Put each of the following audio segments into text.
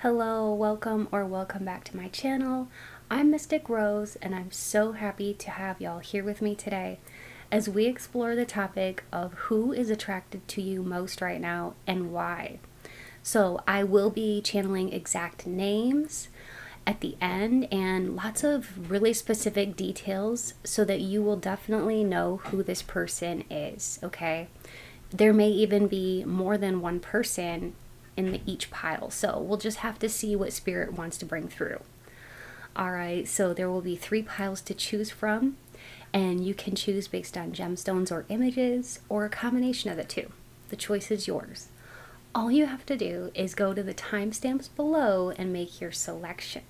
Hello, welcome or welcome back to my channel. I'm Mystic Rose and I'm so happy to have y'all here with me today as we explore the topic of who is attracted to you most right now and why. So I will be channeling exact names at the end and lots of really specific details so that you will definitely know who this person is, okay? There may even be more than one person in each pile, so we'll just have to see what spirit wants to bring through. All right, so there will be 3 piles to choose from, and you can choose based on gemstones or images or a combination of the two. The choice is yours. All you have to do is go to the timestamps below and make your selection.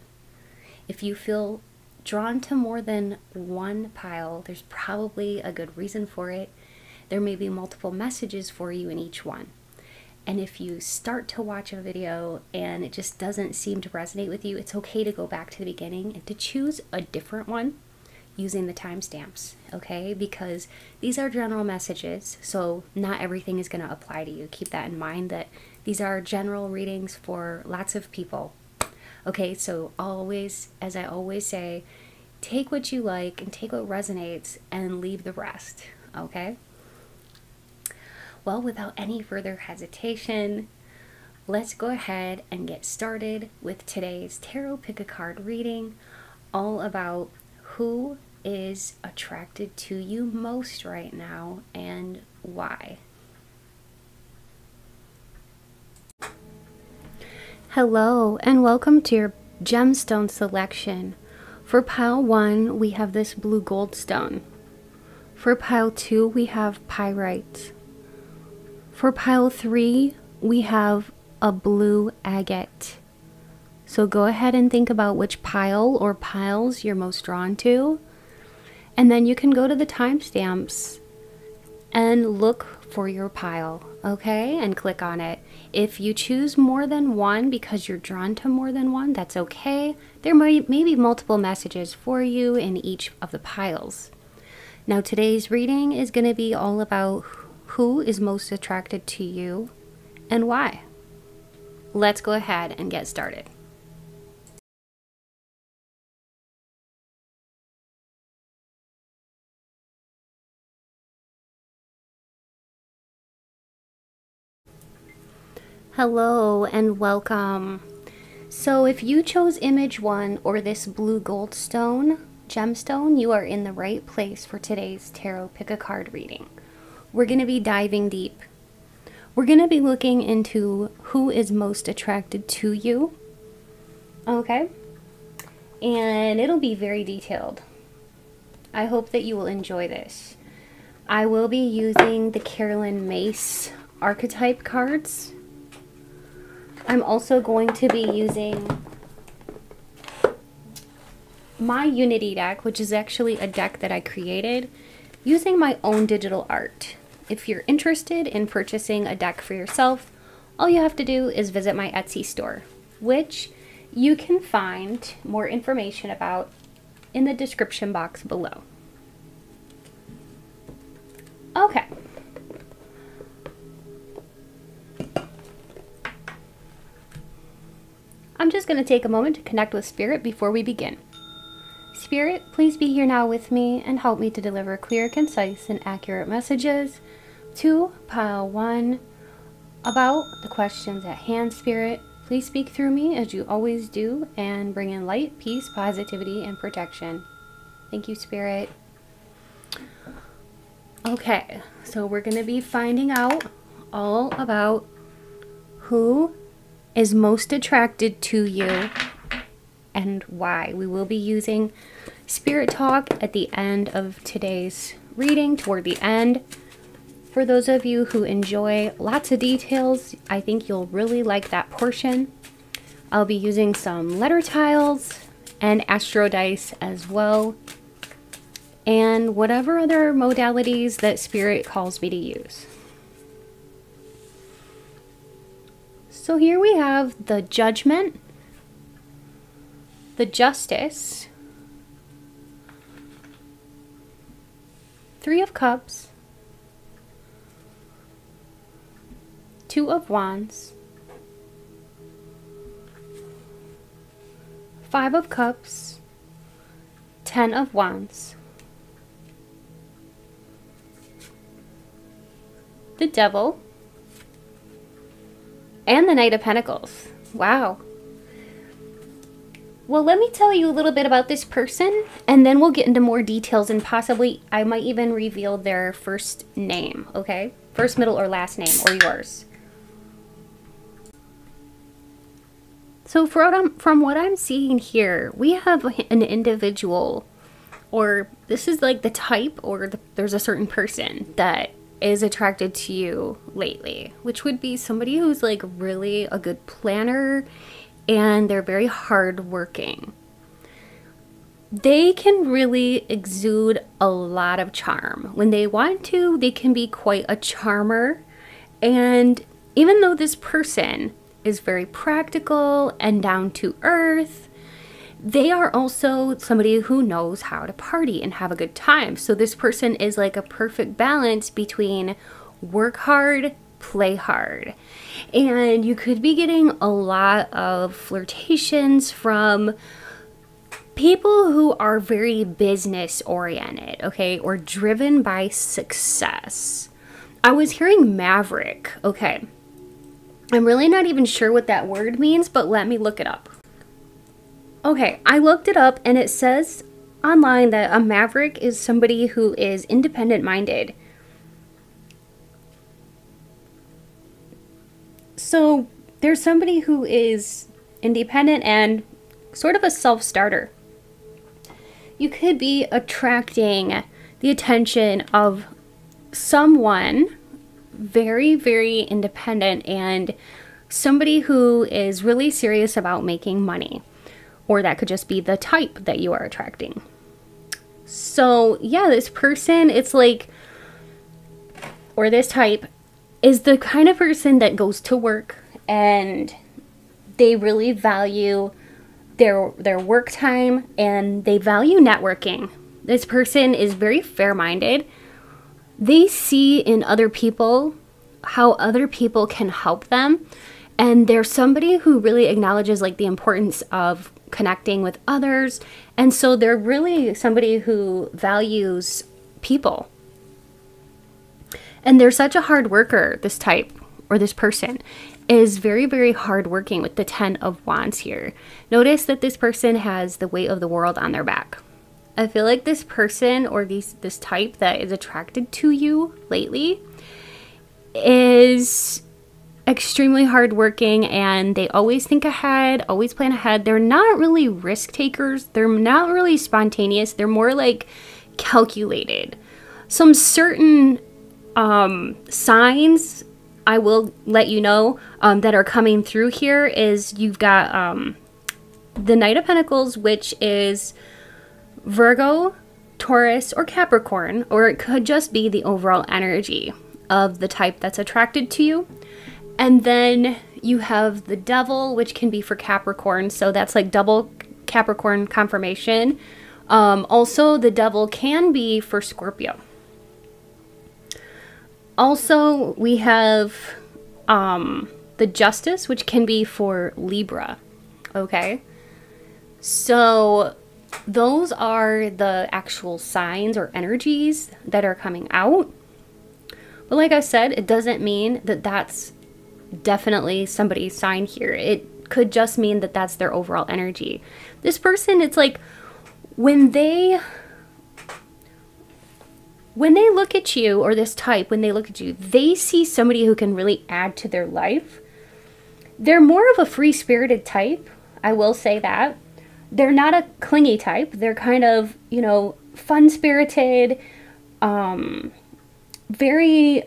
If you feel drawn to more than one pile, there's probably a good reason for it. There may be multiple messages for you in each one. And if you start to watch a video and it just doesn't seem to resonate with you, it's okay to go back to the beginning and to choose a different one using the timestamps, okay? Because these are general messages, so not everything is going to apply to you. Keep that in mind, that these are general readings for lots of people. Okay, so always, as I always say, take what you like and take what resonates and leave the rest, okay? Well, without any further hesitation, let's go ahead and get started with today's tarot pick a card reading, all about who is attracted to you most right now and why. Hello and welcome to your gemstone selection. For pile 1, we have this blue goldstone. For pile 2, we have pyrite. For pile 3, we have a blue agate. So go ahead and think about which pile or piles you're most drawn to. And then you can go to the timestamps and look for your pile, okay? And click on it. If you choose more than one because you're drawn to more than one, that's okay. There may be multiple messages for you in each of the piles. Now today's reading is going to be all about who is most attracted to you and why. Let's go ahead and get started. Hello and welcome. So if you chose image 1 or this blue goldstone gemstone, you are in the right place for today's tarot pick a card reading. We're going to be diving deep. We're going to be looking into who is most attracted to you. Okay? And it'll be very detailed. I hope that you will enjoy this. I will be using the Carolyn Mace archetype cards. I'm also going to be using my Unity deck, which is actually a deck that I created using my own digital art. If you're interested in purchasing a deck for yourself, all you have to do is visit my Etsy store, which you can find more information about in the description box below. Okay. I'm just going to take a moment to connect with Spirit before we begin. Spirit, please be here now with me and help me to deliver clear, concise, and accurate messages to pile 1 about the questions at hand. Spirit, please speak through me as you always do and bring in light, peace, positivity, and protection. Thank you, Spirit. Okay, so we're going to be finding out all about who is most attracted to you and why. We will be using Spirit Talk at the end of today's reading, toward the end. For those of you who enjoy lots of details, I think you'll really like that portion. I'll be using some letter tiles and astro dice as well, and whatever other modalities that Spirit calls me to use. So here we have the Judgment, the Justice, 3 of Cups, 2 of Wands, Five of Cups, 10 of Wands, the Devil, and the Knight of Pentacles. Wow. Well, let me tell you a little bit about this person, and then we'll get into more details, and possibly I might even reveal their first name, okay? First, middle, or last name, or yours. So from what I'm seeing here, we have an individual, or this is like the type, or there's a certain person that is attracted to you lately, which would be somebody who's like really a good planner, and they're very hardworking. They can really exude a lot of charm. When they want to, they can be quite a charmer. And even though this person is very practical and down to earth, they are also somebody who knows how to party and have a good time. So this person is like a perfect balance between work hard, play hard. And you could be getting a lot of flirtations from people who are very business oriented, okay, or driven by success. I was hearing maverick, okay. I'm really not even sure what that word means, but let me look it up. Okay, I looked it up, and it says online that a maverick is somebody who is independent minded. So there's somebody who is independent and sort of a self-starter. You could be attracting the attention of someone very, very independent and somebody who is really serious about making money. Or that could just be the type that you are attracting. So yeah, this person, it's like, or this type is the kind of person that goes to work and they really value their work time, and they value networking. This person is very fair-minded. They see in other people how other people can help them, and they're somebody who really acknowledges like the importance of connecting with others, and so they're really somebody who values people. And they're such a hard worker. This type, or this person, is very, very hardworking with the 10 of Wands here. Notice that this person has the weight of the world on their back. I feel like this person, or this type that is attracted to you lately, is extremely hardworking, and they always think ahead, always plan ahead. They're not really risk takers. They're not really spontaneous. They're more like calculated. Some certain signs I will let you know that are coming through here is you've got the Knight of Pentacles, which is Virgo, Taurus, or Capricorn, or it could just be the overall energy of the type that's attracted to you. And then you have the Devil, which can be for Capricorn, so that's like double Capricorn confirmation. Also, the Devil can be for Scorpio. Also, we have the Justice, which can be for Libra, okay? So those are the actual signs or energies that are coming out. But like I said, it doesn't mean that that's definitely somebody's sign here. It could just mean that that's their overall energy. This person, it's like when they look at you, or this type, when they look at you, they see somebody who can really add to their life. They're more of a free-spirited type, I will say that. They're not a clingy type. They're kind of, you know, fun-spirited, very,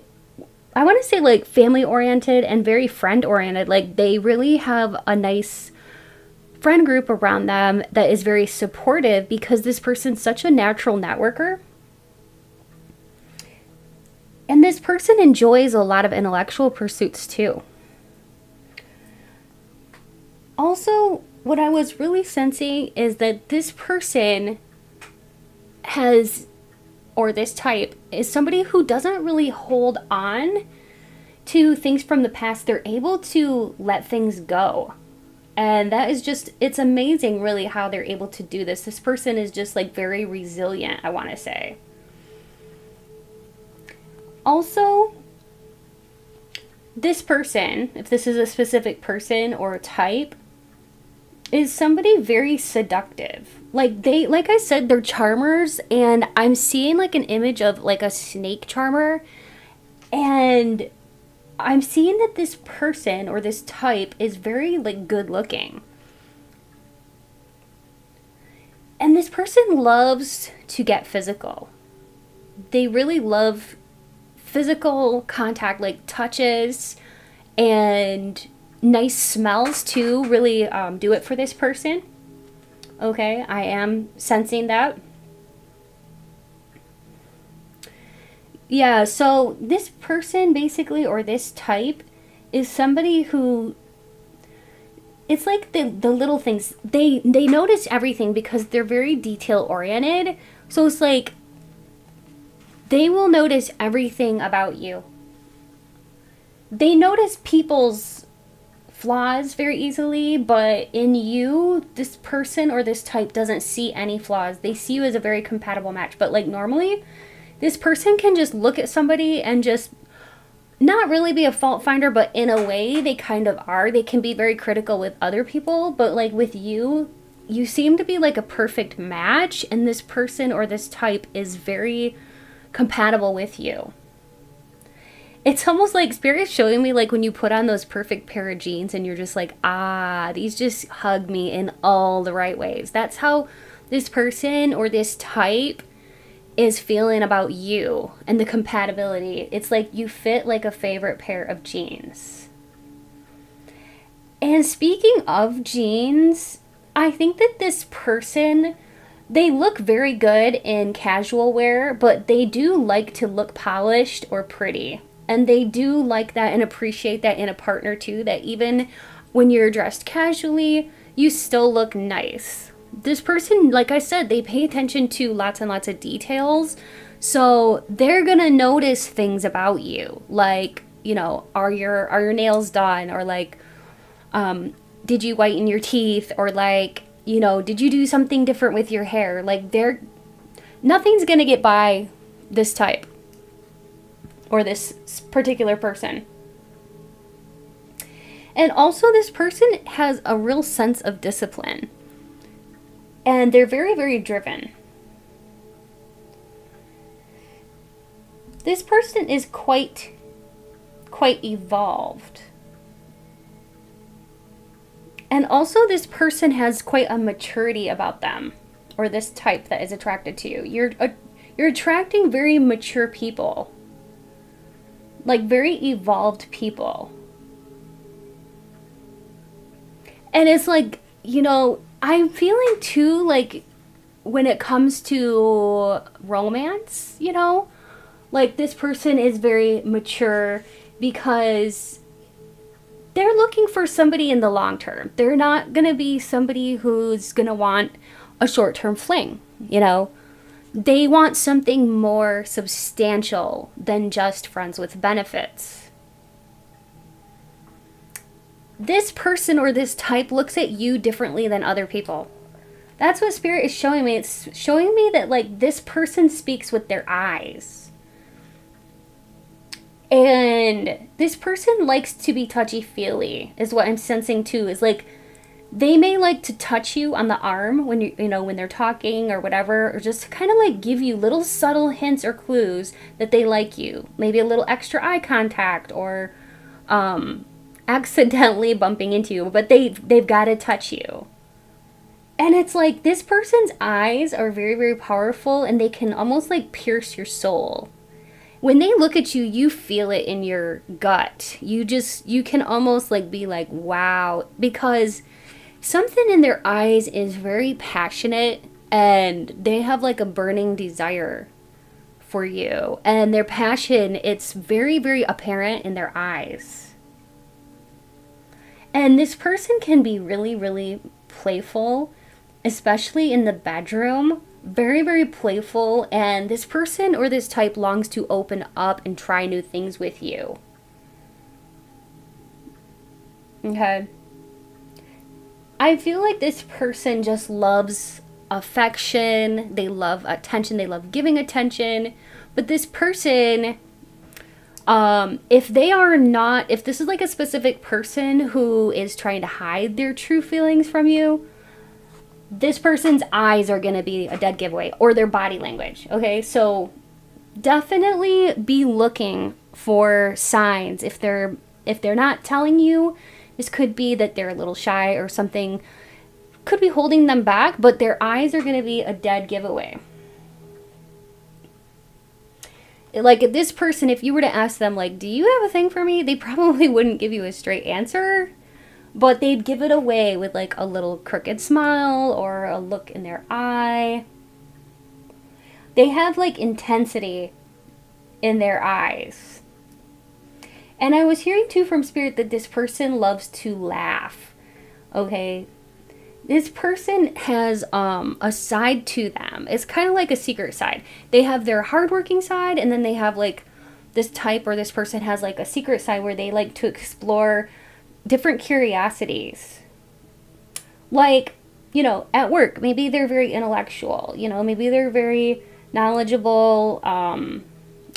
I want to say like family-oriented and very friend-oriented. Like they really have a nice friend group around them that is very supportive, because this person's such a natural networker. And this person enjoys a lot of intellectual pursuits too. Also, what I was really sensing is that this person has, or this type, is somebody who doesn't really hold on to things from the past. They're able to let things go. And that is just, it's amazing really how they're able to do this. This person is just like very resilient, I want to say. Also, this person, if this is a specific person or type, is somebody very seductive. Like like I said, they're charmers, and I'm seeing like an image of like a snake charmer, and I'm seeing that this person or this type is very like good looking. And this person loves to get physical. They really love physical contact, like touches and nice smells too, really do it for this person. Okay, I am sensing that. Yeah, so this person basically, or this type, is somebody who, it's like the little things. They notice everything because they're very detail oriented. So it's like they will notice everything about you. They notice people's flaws very easily, but in you, this person or this type doesn't see any flaws. They see you as a very compatible match. But like normally, this person can just look at somebody and just not really be a fault finder, but in a way they kind of are. They can be very critical with other people, but like with you, you seem to be like a perfect match, and this person or this type is very compatible with you. It's almost like Spirit is showing me like when you put on those perfect pair of jeans and you're just like, ah, these just hug me in all the right ways. That's how this person or this type is feeling about you and the compatibility. It's like you fit like a favorite pair of jeans. And speaking of jeans, I think that this person, they look very good in casual wear, but they do like to look polished or pretty. And they do like that and appreciate that in a partner too, that even when you're dressed casually, you still look nice. This person, like I said, they pay attention to lots and lots of details. So they're gonna notice things about you. Like, you know, are your nails done? Or like, did you whiten your teeth? Or like, you know, did you do something different with your hair? Like nothing's gonna get by this type or this particular person. And also this person has a real sense of discipline. And they're very, very driven. This person is quite evolved. And also this person has quite a maturity about them, or this type that is attracted to you. You're attracting very mature people. Like very evolved people. And it's like, you know, I'm feeling too, like, when it comes to romance, you know, like this person is very mature because they're looking for somebody in the long term. They're not going to be somebody who's going to want a short-term fling, you know. They want something more substantial than just friends with benefits. This person or this type looks at you differently than other people. That's what Spirit is showing me. It's showing me that like this person speaks with their eyes. And this person likes to be touchy-feely, is what I'm sensing too. Is like they may like to touch you on the arm when you know, when they're talking or whatever, or just kind of like give you little subtle hints or clues that they like you. Maybe a little extra eye contact, or accidentally bumping into you, but they've got to touch you. And it's like this person's eyes are very, very powerful, and they can almost like pierce your soul. When they look at you, you feel it in your gut. You can almost like be like, wow, because something in their eyes is very passionate, and they have like a burning desire for you. And their passion, it's very, very apparent in their eyes. And this person can be really, really playful, especially in the bedroom. Very, very playful. And this person or this type longs to open up and try new things with you. Okay. I feel like this person just loves affection. They love attention. They love giving attention. But this person, if this is like a specific person who is trying to hide their true feelings from you, this person's eyes are going to be a dead giveaway, or their body language. Okay, so definitely be looking for signs. If they're not telling you, this could be that they're a little shy or something could be holding them back, but their eyes are going to be a dead giveaway. Like this person, if you were to ask them, like, do you have a thing for me? They probably wouldn't give you a straight answer, but they'd give it away with like a little crooked smile or a look in their eye. They have like intensity in their eyes. And I was hearing too from Spirit that this person loves to laugh. Okay. This person has a side to them. It's kind of like a secret side. They have their hardworking side, and then they have like this type, or this person has like a secret side where they like to explore different curiosities. Like, you know, at work, maybe they're very intellectual, you know, maybe they're very knowledgeable,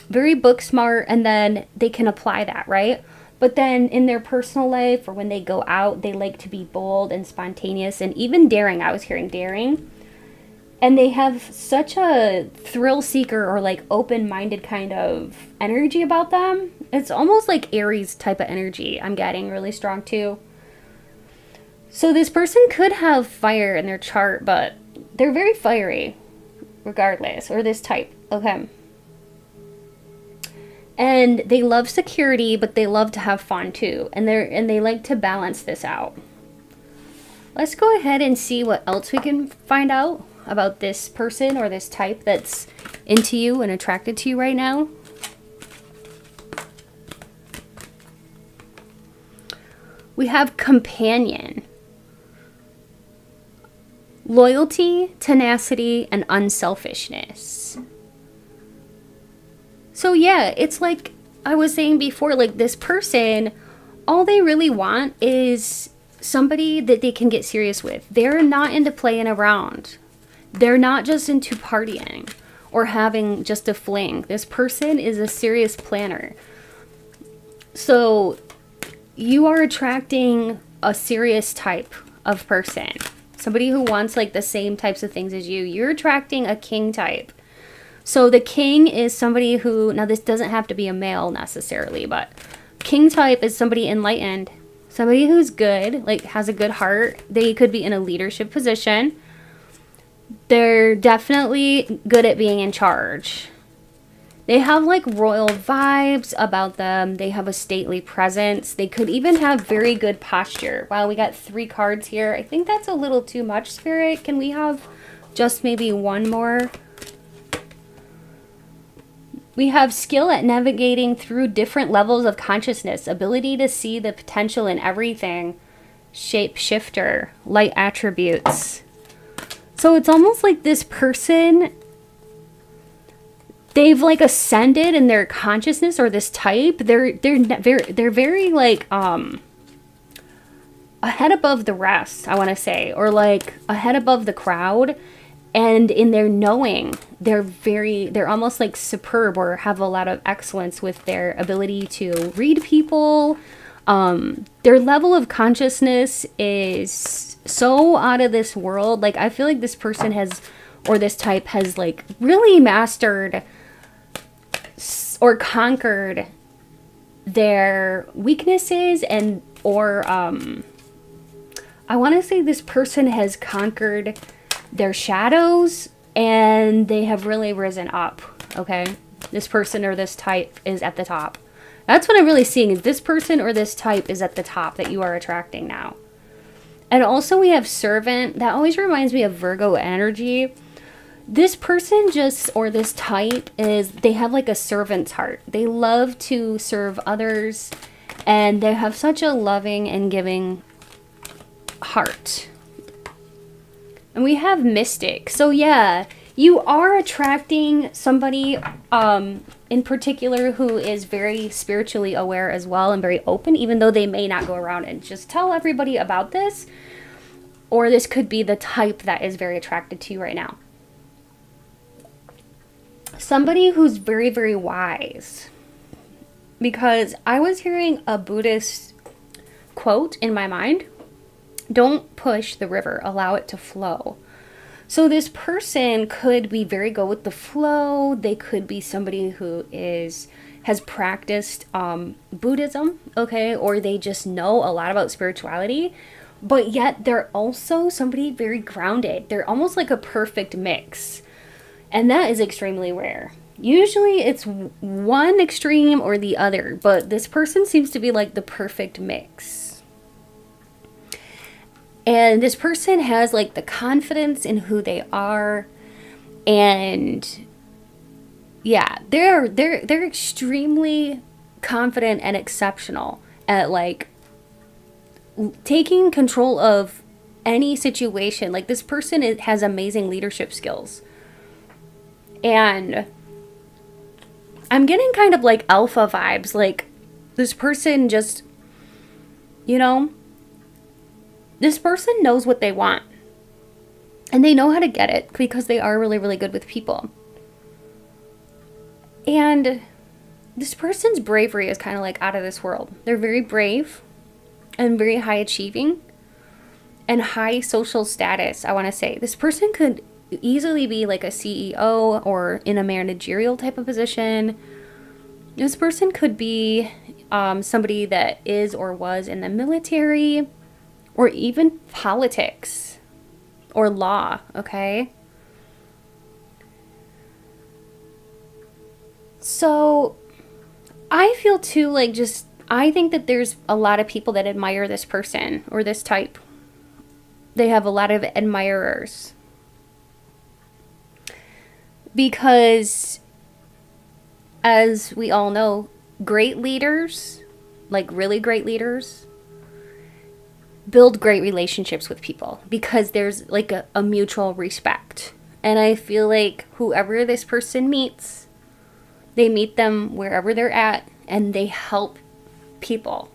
very book smart, and then they can apply that, right? But then in their personal life, or when they go out, they like to be bold and spontaneous and even daring. I was hearing daring. And they have such a thrill seeker or like open-minded kind of energy about them. It's almost like Aries type of energy I'm getting really strong too. So this person could have fire in their chart, but they're very fiery regardless, or this type, okay? And they love security, but they love to have fun too. And they like to balance this out. Let's go ahead and see what else we can find out about this person or this type that's into you and attracted to you right now. We have companion. Loyalty, tenacity, and unselfishness. So yeah, it's like I was saying before, like this person, all they really want is somebody that they can get serious with. They're not into playing around. They're not just into partying or having just a fling. This person is a serious planner. So you are attracting a serious type of person. Somebody who wants like the same types of things as you. You're attracting a king type. So the king is somebody who, now this doesn't have to be a male necessarily, but king type is somebody enlightened, somebody who's good, like has a good heart. They could be in a leadership position. They're definitely good at being in charge. They have like royal vibes about them. They have a stately presence. They could even have very good posture. Wow, we got 3 cards here. I think that's a little too much, Spirit. Can we have just maybe one more? We have skill at navigating through different levels of consciousness, ability to see the potential in everything, shapeshifter, light attributes. So it's almost like this person, they've like ascended in their consciousness, or this type. They're very like ahead above the rest, I want to say, or like ahead above the crowd. And in their knowing, they're almost like superb, or have a lot of excellence with their ability to read people. Their level of consciousness is so out of this world. Like I feel like this person has, or this type has like really mastered or conquered their weaknesses, and or I want to say this person has conquered their shadows, and they have really risen up. Okay, this person or this type is at the top. That's what I'm really seeing, is this person or this type is at the top that you are attracting now. And also we have servant. That always reminds me of Virgo energy. This person just, or this type is, they have like a servant's heart. They love to serve others, and they have such a loving and giving heart. And we have mystic. So yeah, you are attracting somebody in particular who is very spiritually aware as well, and very open, even though they may not go around and just tell everybody about this. or this could be the type that is very attracted to you right now. Somebody who's very, very wise. Because I was hearing a Buddhist quote in my mind. Don't push the river, allow it to flow. So this person could be very go with the flow. They could be somebody who has practiced Buddhism, okay? Or they just know a lot about spirituality. But yet they're also somebody very grounded. They're almost like a perfect mix. And that is extremely rare. Usually it's one extreme or the other. But this person seems to be like the perfect mix. And this person has like the confidence in who they are. And yeah, they're extremely confident and exceptional at like taking control of any situation. Like this person has amazing leadership skills. And I'm getting kind of like alpha vibes. Like this person just, you know, this person knows what they want. And they know how to get it because they are really, really good with people. And this person's bravery is kind of like out of this world. They're very brave and very high achieving and high social status, I want to say. This person could easily be like a CEO or in a managerial type of position. This person could be somebody that is or was in the military or even politics or law, okay? So I feel too like just, I think that there's a lot of people that admire this person or this type. They have a lot of admirers. Because as we all know, great leaders, like really great leaders, build great relationships with people because there's like a mutual respect. And I feel like whoever this person meets, they meet them wherever they're at and they help people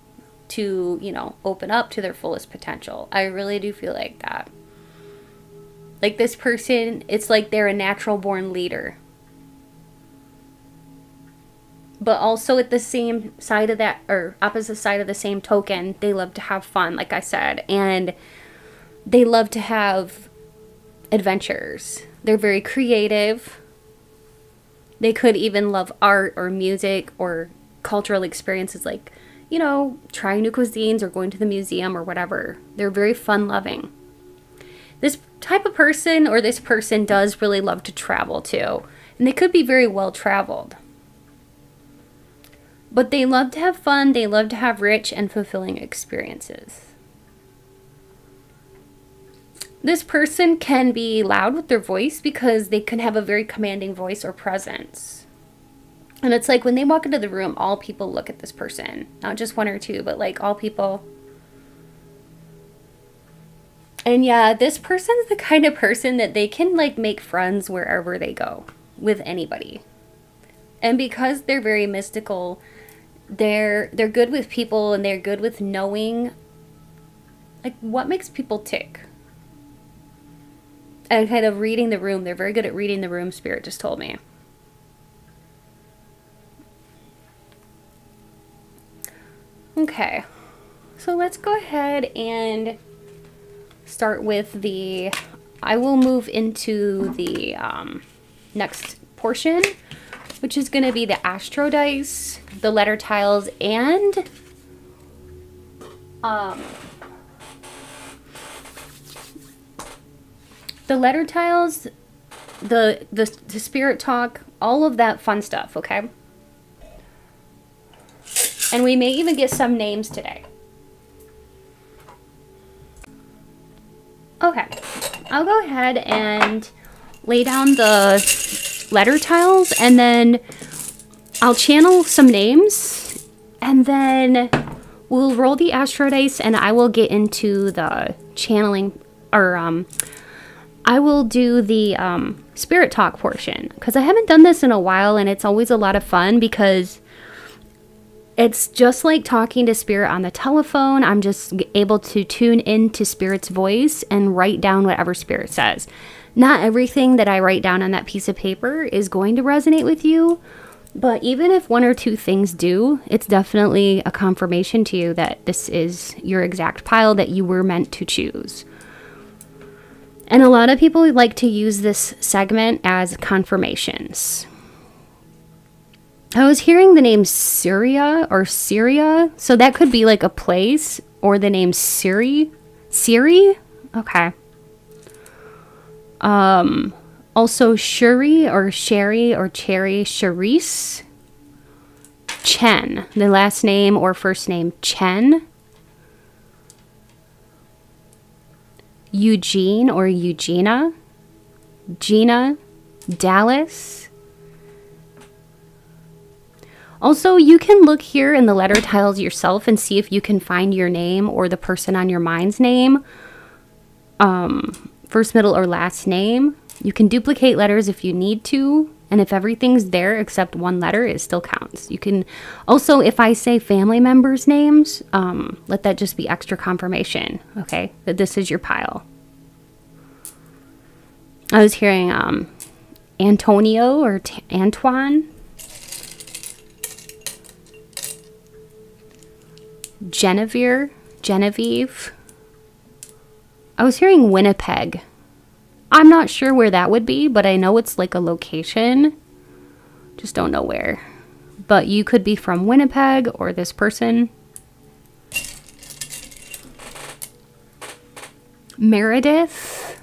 to, you know, open up to their fullest potential. I really do feel like that. Like this person, it's like they're a natural born leader. But also at the same side of that, or opposite side of the same token, they love to have fun, like I said. And they love to have adventures. They're very creative. They could even love art or music or cultural experiences like, you know, trying new cuisines or going to the museum or whatever. They're very fun-loving. This type of person or this person does really love to travel too. And they could be very well-traveled. But they love to have fun. They love to have rich and fulfilling experiences. This person can be loud with their voice because they can have a very commanding voice or presence. And it's like when they walk into the room, all people look at this person. Not just one or two, but like all people. And yeah, this person's the kind of person that they can like make friends wherever they go with anybody. And because they're very mystical, they're good with people and they're good with knowing like what makes people tick. And kind of reading the room. They're very good at reading the room, Spirit just told me. Okay. So let's go ahead and start with the... I will move into the next portion, which is going to be the astro dice, the letter tiles, and... the letter tiles, the spirit talk, all of that fun stuff, okay? And we may even get some names today. Okay, I'll go ahead and lay down the letter tiles and then I'll channel some names and then we'll roll the astro dice and I will get into the channeling, or I will do the spirit talk portion because I haven't done this in a while and it's always a lot of fun because It's just like talking to spirit on the telephone. I'm just able to tune into spirit's voice and write down whatever spirit says. Not everything that I write down on that piece of paper is going to resonate with you, but even if one or two things do, it's definitely a confirmation to you that this is your exact pile that you were meant to choose. And a lot of people like to use this segment as confirmations. I was hearing the name Syria or Syria, so that could be like a place, or the name Siri. Siri? Okay. Also Shuri or Sherry or Cherry, Charisse. Chen, the last name or first name Chen. Eugene or Eugenia. Gina, Dallas. Also, you can look here in the letter tiles yourself and see if you can find your name or the person on your mind's name. First, middle, or last name. You can duplicate letters if you need to. And if everything's there except one letter, it still counts. You can also, if I say family members' names, let that just be extra confirmation, okay, that this is your pile. I was hearing Antonio or Antoine. Genevieve. I was hearing Winnipeg. I'm not sure where that would be, but I know it's like a location. Just don't know where. But you could be from Winnipeg or this person. Meredith.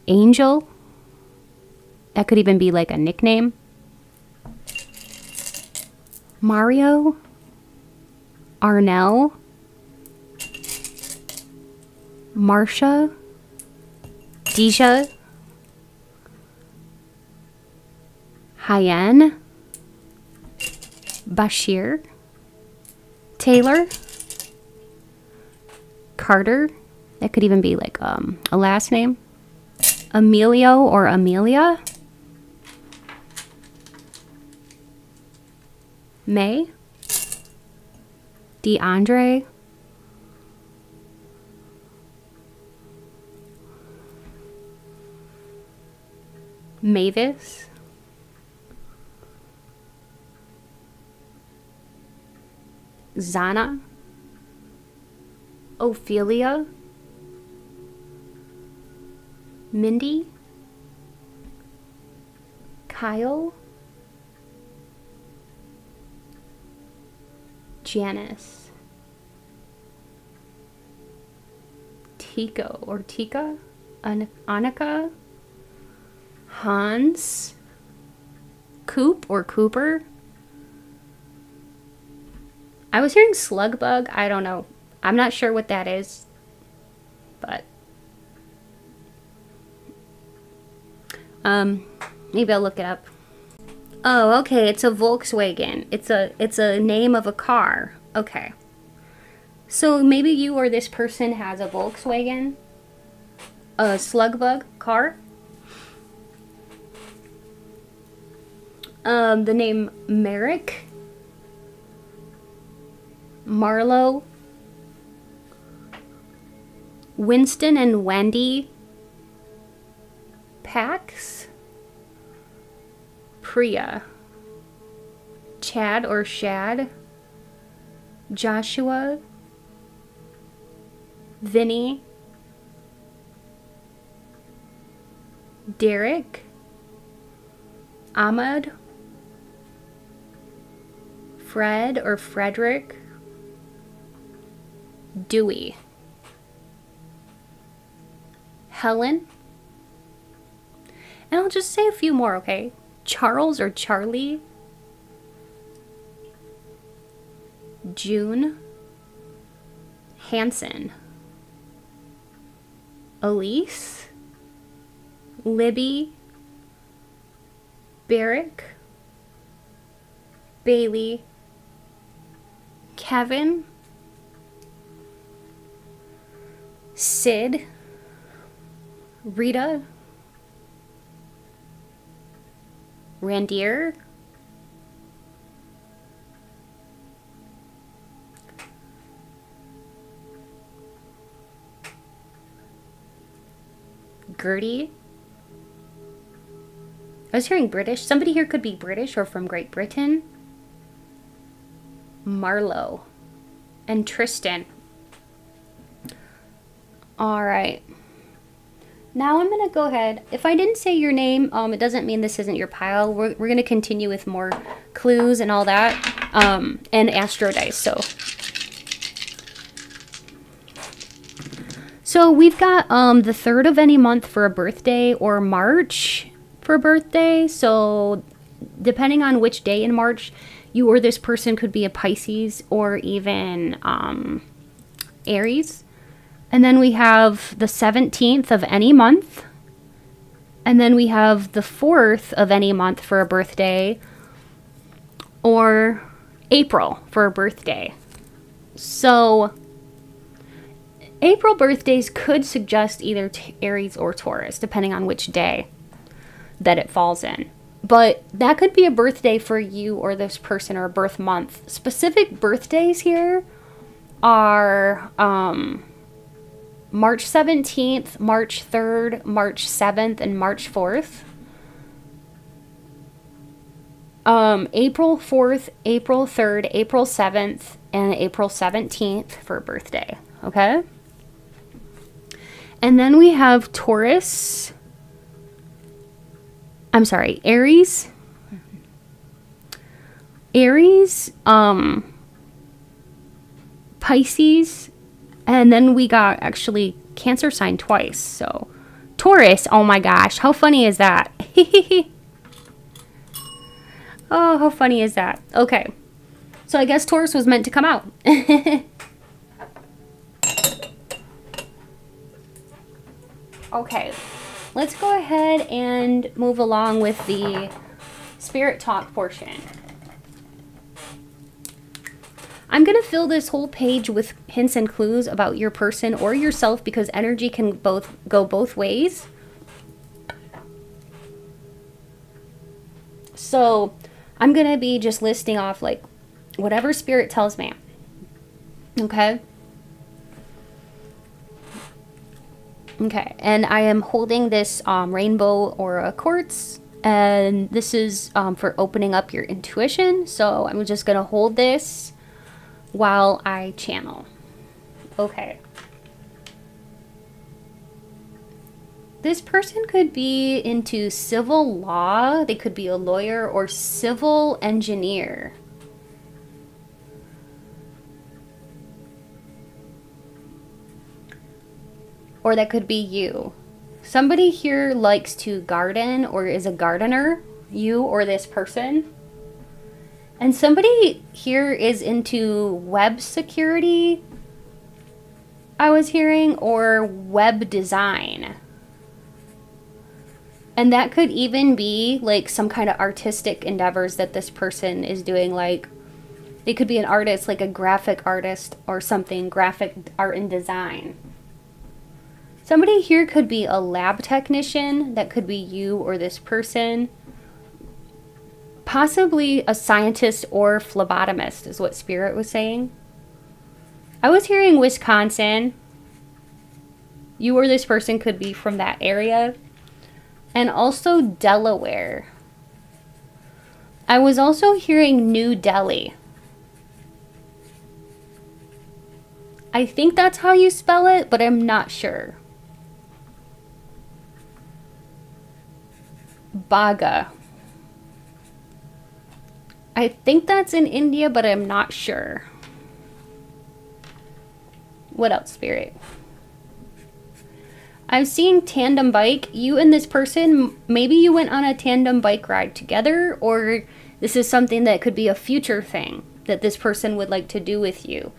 Angel. That could even be like a nickname. Mario, Arnell, Marsha, Deja, Hyen, Bashir, Taylor, Carter. That could even be like a last name. Emilio or Amelia. May, DeAndre, Mavis, Zana, Ophelia, Mindy, Kyle, Janice, Tico or Tika, Annika, Hans, Coop or Cooper. I was hearing Slugbug. I don't know. I'm not sure what that is, but maybe I'll look it up. Oh, okay, it's a Volkswagen. It's a name of a car. Okay. So maybe you or this person has a Volkswagen, a Slugbug car. The name Merrick, Marlo, Winston and Wendy, Pax, Priya, Chad or Shad, Joshua, Vinny, Derek, Ahmad, Fred or Frederick, Dewey, Helen, and I'll just say a few more, okay? Charles or Charlie, June, Hanson, Elise, Libby, Barrick, Bailey, Kevin, Sid, Rita, Randier. Gertie. I was hearing British. Somebody here could be British or from Great Britain. Marlo. And Tristan. Alright. Now I'm going to go ahead. If I didn't say your name, it doesn't mean this isn't your pile. We're going to continue with more clues and all that. And astro dice. So we've got the 3rd of any month for a birthday or March for a birthday. So depending on which day in March, you or this person could be a Pisces or even Aries. And then we have the 17th of any month. And then we have the 4th of any month for a birthday. Or April for a birthday. So April birthdays could suggest either Aries or Taurus, depending on which day that it falls in. But that could be a birthday for you or this person, or a birth month. Specific birthdays here are March 17th, March 3rd, March 7th, and March 4th. April 4th, April 3rd, April 7th, and April 17th for a birthday. Okay? And then we have Taurus. I'm sorry, Aries. Aries, Pisces, and then we got actually Cancer sign twice. So Taurus, oh my gosh, how funny is that? Oh, how funny is that? Okay, so I guess Taurus was meant to come out. Okay, let's go ahead and move along with the spirit talk portion. I'm going to fill this whole page with hints and clues about your person or yourself, because energy can go both ways. So I'm going to be just listing off like whatever spirit tells me. Okay? Okay, and I am holding this rainbow aura quartz, and this is for opening up your intuition. So I'm just going to hold this while I channel. Okay. This person could be into civil law. They could be a lawyer or civil engineer. Or that could be you. Somebody here likes to garden or is a gardener, you or this person. And somebody here is into web security, I was hearing, or web design. And that could even be like some kind of artistic endeavors that this person is doing. Like, they could be an artist, like a graphic artist or something, graphic art and design. Somebody here could be a lab technician. That could be you or this person. Possibly a scientist or phlebotomist is what Spirit was saying. I was hearing Wisconsin. You or this person could be from that area. And also Delaware. I was also hearing New Delhi. I think that's how you spell it, but I'm not sure. Baga. I think that's in India, but I'm not sure. What else, Spirit? I'm seeing tandem bike. You and this person, maybe you went on a tandem bike ride together, or this is something that could be a future thing that this person would like to do with you.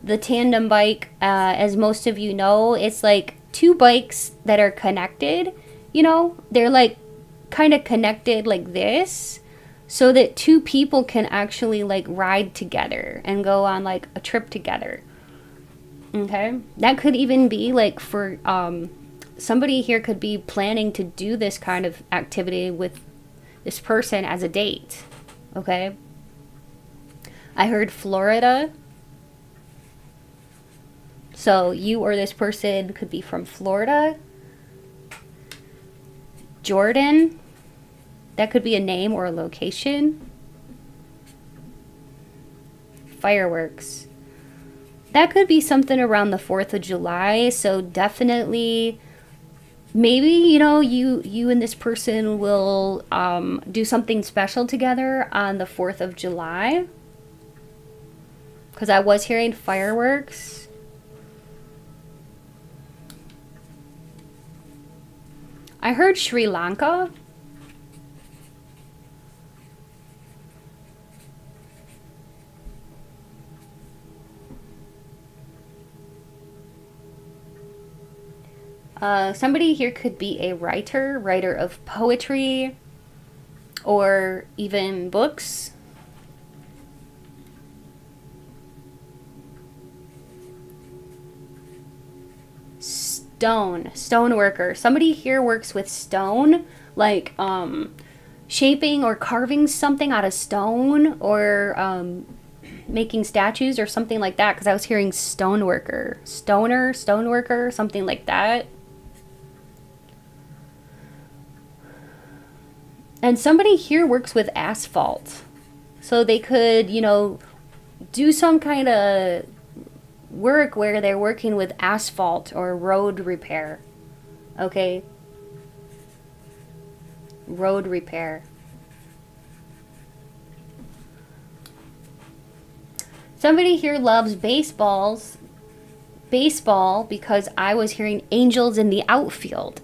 The tandem bike, as most of you know, it's like two bikes that are connected. You know, they're like kind of connected like this, so that two people can actually like ride together and go on like a trip together. Okay, that could even be like for somebody here could be planning to do this kind of activity with this person as a date. Okay. I heard Florida. So you or this person could be from Florida. Jordan. That could be a name or a location. Fireworks. That could be something around the 4th of July. So definitely, maybe, you know, you and this person will do something special together on the 4th of July. Because I was hearing fireworks. I heard Sri Lanka. Somebody here could be a writer of poetry or even books. Stone worker. Somebody here works with stone, like shaping or carving something out of stone, or making statues or something like that, because I was hearing stone worker, stone worker, something like that. And somebody here works with asphalt. So they could, you know, do some kind of work where they're working with asphalt or road repair. Okay? Road repair. Somebody here loves baseball because I was hearing angels in the outfield.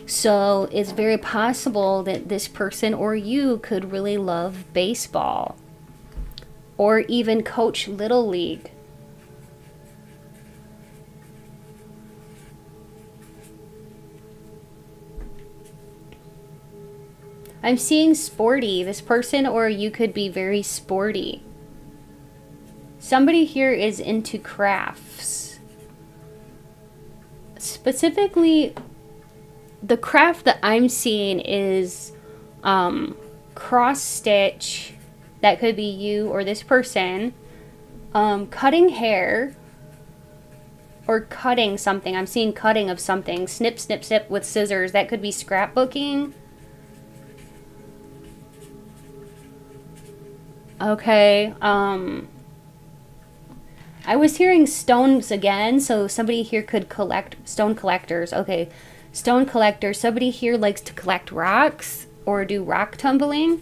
So it's very possible that this person or you could really love baseball or even coach Little League. I'm seeing sporty. This person or you could be very sporty. Somebody here is into crafts. Specifically, the craft that I'm seeing is cross stitch. That could be you or this person. Cutting hair or cutting something. I'm seeing cutting of something. Snip, snip, snip with scissors. That could be scrapbooking. Okay. I was hearing stones again, so somebody here could collect stone collectors. Okay. Stone collector. Somebody here likes to collect rocks or do rock tumbling.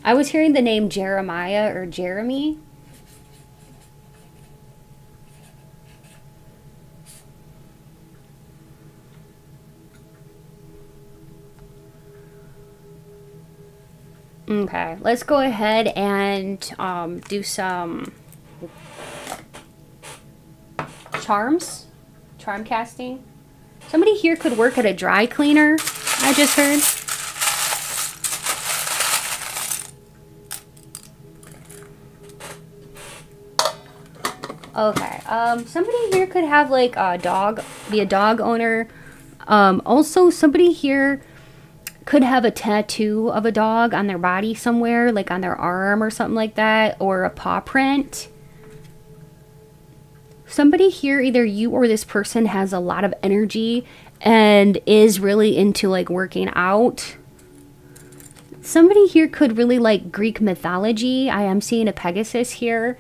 I was hearing the name Jeremiah or Jeremy. Okay, let's go ahead and do some charm casting. Somebody here could work at a dry cleaner, I just heard. Okay, somebody here could have like a dog, be a dog owner. Also, somebody here could have a tattoo of a dog on their body somewhere, like on their arm or something like that, or a paw print. Somebody here, either you or this person, has a lot of energy and is really into like working out. Somebody here could really like Greek mythology. I am seeing a Pegasus here.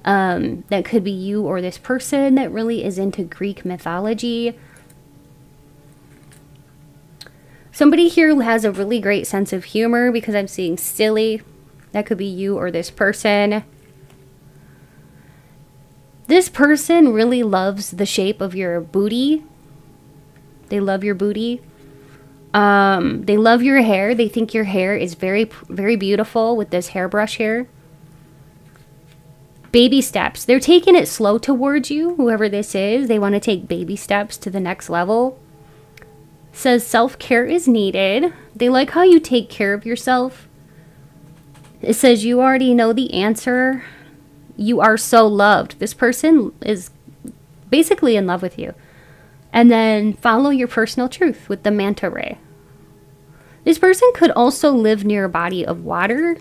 That could be you or this person that really is into Greek mythology. Somebody here has a really great sense of humor because I'm seeing silly. That could be you or this person. This person really loves the shape of your booty. They love your booty. They love your hair. They think your hair is very, very beautiful with this hairbrush here. Baby steps. They're taking it slow towards you, whoever this is. They want to take baby steps to the next level. Says self-care is needed. They like how you take care of yourself. It says you already know the answer. You are so loved. This person is basically in love with you. And then follow your personal truth with the manta ray. This person could also live near a body of water,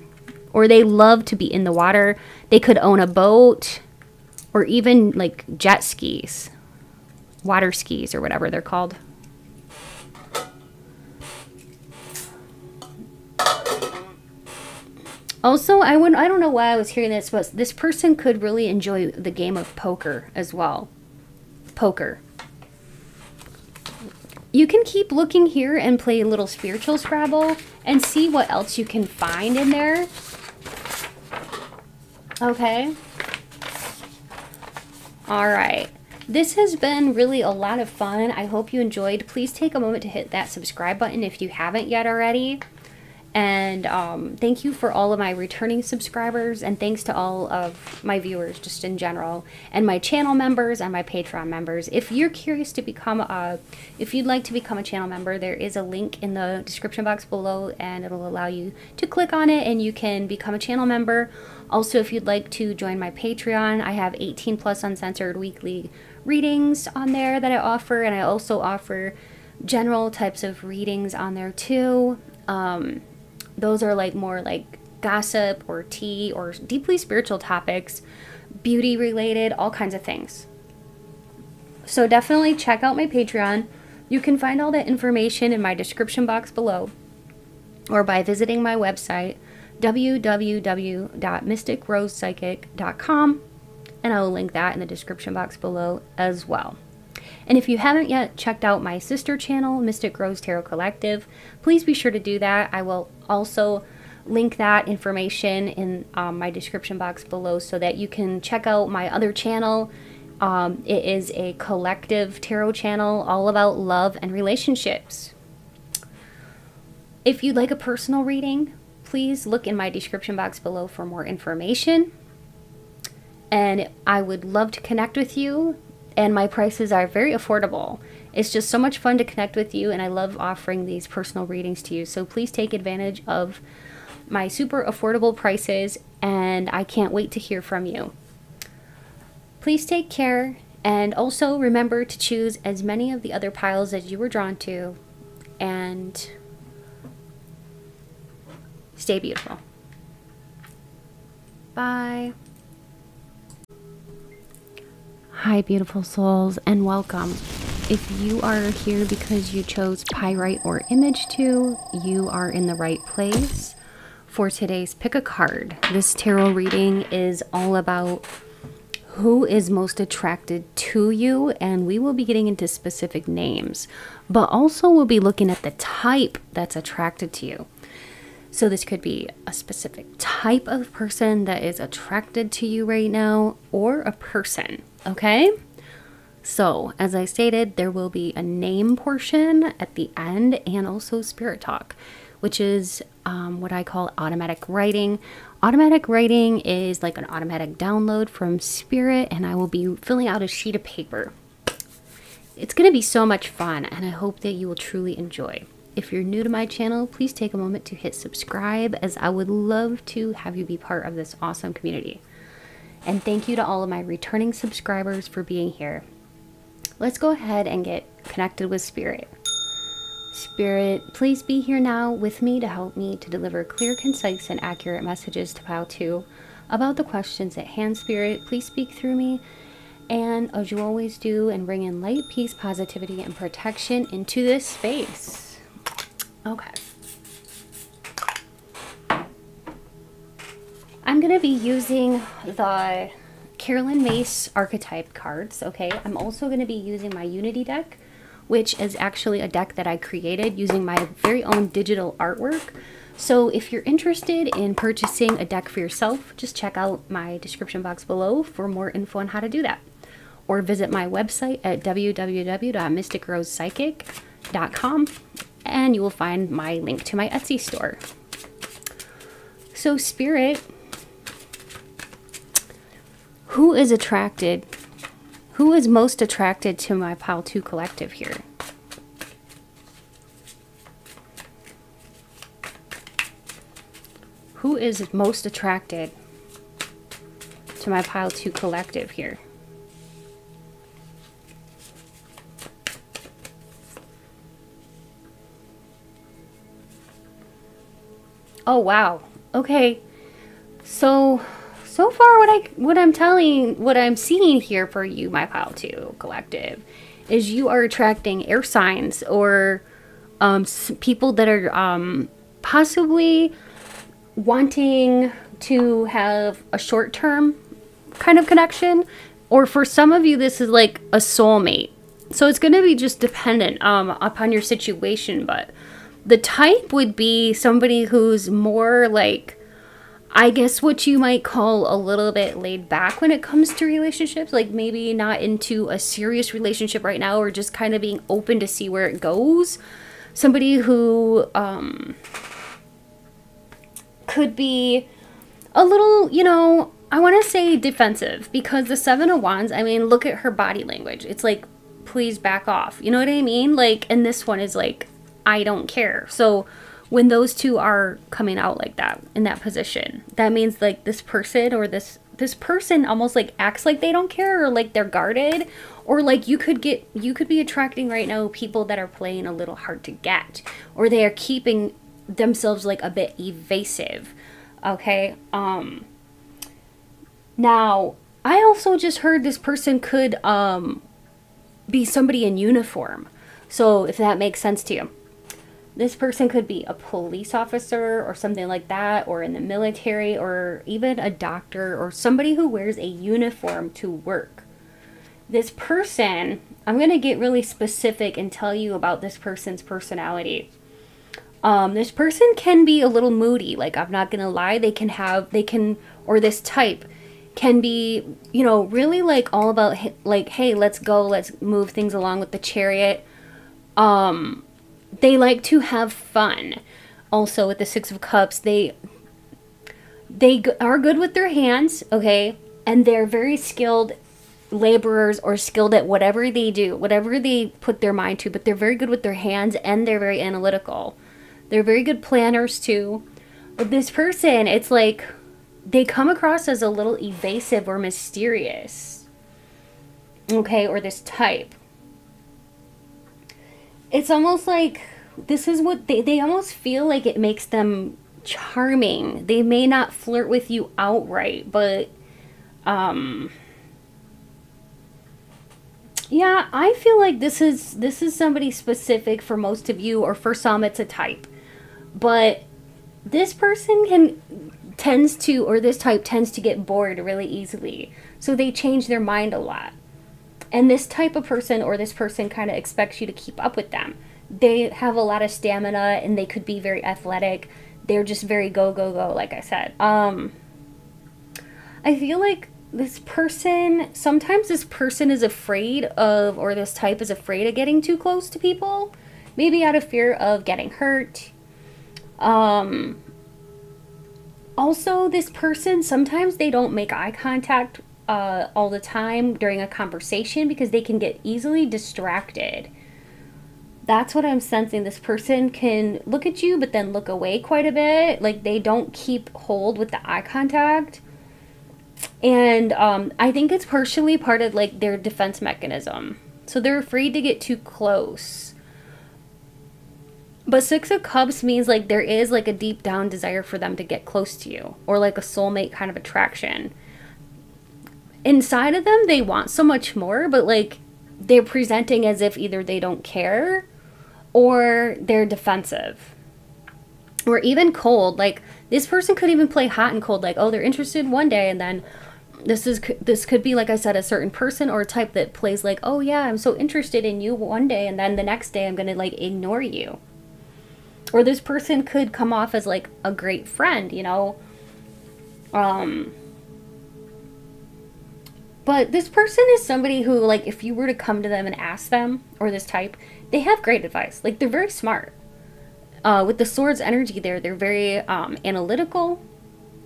or they love to be in the water. They could own a boat, or even like jet skis, water skis, or whatever they're called. Also, I don't know why I was hearing this, but this person could really enjoy the game of poker as well. Poker. You can keep looking here and play a little spiritual Scrabble and see what else you can find in there. Okay. All right. This has been really a lot of fun. I hope you enjoyed. Please take a moment to hit that subscribe button if you haven't yet already. And thank you for all of my returning subscribers, and thanks to all of my viewers just in general, and my channel members and my Patreon members. If you're curious to become if you'd like to become a channel member, there is a link in the description box below, and it'll allow you to click on it and you can become a channel member. Also, if you'd like to join my Patreon, I have 18+ uncensored weekly readings on there that I offer, and I also offer general types of readings on there too. Those are like more like gossip or tea or deeply spiritual topics, beauty related, all kinds of things. So definitely check out my Patreon. You can find all that information in my description box below, or by visiting my website, www.mysticrosepsychic.com, and I will link that in the description box below as well. And if you haven't yet checked out my sister channel, Mystic Rose Tarot Collective, please be sure to do that. I will also link that information in my description box below so that you can check out my other channel. It is a collective tarot channel all about love and relationships. If you'd like a personal reading, please look in my description box below for more information. And I would love to connect with you. And my prices are very affordable. It's just so much fun to connect with you, and I love offering these personal readings to you. So please take advantage of my super affordable prices, and I can't wait to hear from you. Please take care, and also remember to choose as many of the other piles as you were drawn to, and stay beautiful. Bye. Hi beautiful souls, and welcome. If you are here because you chose Pyrite or Image 2, you are in the right place for today's pick a card. This tarot reading is all about who is most attracted to you, and we will be getting into specific names, but also we'll be looking at the type that's attracted to you. So this could be a specific type of person that is attracted to you right now, or a person. Okay, so as I stated, there will be a name portion at the end, and also spirit talk, which is what I call automatic writing. Automatic writing is like an automatic download from spirit, and I will be filling out a sheet of paper. It's going to be so much fun, and I hope that you will truly enjoy. If you're new to my channel, please take a moment to hit subscribe, as I would love to have you be part of this awesome community. And thank you to all of my returning subscribers for being here. Let's go ahead and get connected with Spirit. Spirit, please be here now with me to help me to deliver clear, concise, and accurate messages to Pile 2 about the questions at hand. Spirit, please speak through me, and as you always do, and bring in light, peace, positivity, and protection into this space. Okay. I'm going to be using the Carolyn Mace archetype cards, okay? I'm also going to be using my Unity deck, which is actually a deck that I created using my very own digital artwork. So if you're interested in purchasing a deck for yourself, just check out my description box below for more info on how to do that. Or visit my website at www.mysticrosepsychic.com, and you will find my link to my Etsy store. So Spirit, who is most attracted to my Pile 2 collective here? Who is most attracted to my Pile 2 collective here? Oh, wow. Okay. So far what I'm seeing here for you, my pile 2 collective, is you are attracting air signs or people that are possibly wanting to have a short-term kind of connection, or for some of you this is like a soulmate. So it's going to be just dependent upon your situation, but the type would be somebody who's more like, I guess what you might call a little bit laid back when it comes to relationships, like maybe not into a serious relationship right now, or just kind of being open to see where it goes. Somebody who could be a little, you know, I want to say defensive, because the 7 of Wands, I mean, look at her body language. It's like, please back off. You know what I mean? Like, and this one is like, I don't care. So when those two are coming out like that, in that position, that means like this person or this person almost like acts like they don't care, or like they're guarded, or like you could be attracting right now people that are playing a little hard to get, or they are keeping themselves like a bit evasive. Okay. Now I also just heard this person could be somebody in uniform. So if that makes sense to you, this person could be a police officer or something like that, or in the military, or even a doctor, or somebody who wears a uniform to work. This person, I'm going to get really specific and tell you about this person's personality. This person can be a little moody. Like, I'm not going to lie. Or this type can be, you know, really like all about like, hey, let's go, let's move things along with the chariot. They like to have fun. Also with the 6 of Cups, they are good with their hands, okay? And they're very skilled laborers, or skilled at whatever they do, whatever they put their mind to, but they're very good with their hands, and they're very analytical. They're very good planners too. But this person, it's like they come across as a little evasive or mysterious. Okay, or this type. It's almost like this is what they almost feel like it makes them charming. They may not flirt with you outright, but yeah, I feel like this is somebody specific for most of you, or for some it's a type. But this person this type tends to get bored really easily. So they change their mind a lot. And this type of person, or this person, kind of expects you to keep up with them. They have a lot of stamina, and they could be very athletic. They're just very go, go, go, like I said. I feel like this person, sometimes this person is afraid of, or this type is afraid of getting too close to people. Maybe out of fear of getting hurt. Also, this person, sometimes they don't make eye contact all the time during a conversation, because they can get easily distracted. That's what I'm sensing. This person can look at you but then look away quite a bit. Like, they don't keep hold with the eye contact. And I think it's partially part of like their defense mechanism. So they're afraid to get too close. But 6 of Cups means like there is like a deep down desire for them to get close to you, or like a soulmate kind of attraction. Inside of them, they want so much more, but like they're presenting as if either they don't care or they're defensive, or even cold. Like, this person could even play hot and cold, like, oh, they're interested one day, and then this could be, like I said, a certain person or a type that plays like, oh yeah, I'm so interested in you one day, and then the next day I'm gonna like ignore you. Or this person could come off as like a great friend, you know. But this person is somebody who, like, if you were to come to them and ask them, or this type, they have great advice. Like, they're very smart. With the Swords energy there, they're very analytical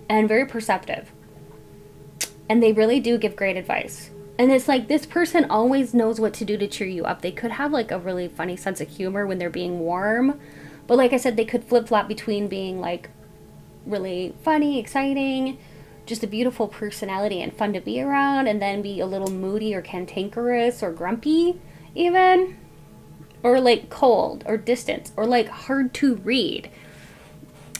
and very perceptive. And they really do give great advice. And it's like this person always knows what to do to cheer you up. They could have like a really funny sense of humor when they're being warm. But like I said, they could flip-flop between being like really funny, exciting, just a beautiful personality and fun to be around, and then be a little moody or cantankerous or grumpy even. Or like cold or distant or like hard to read.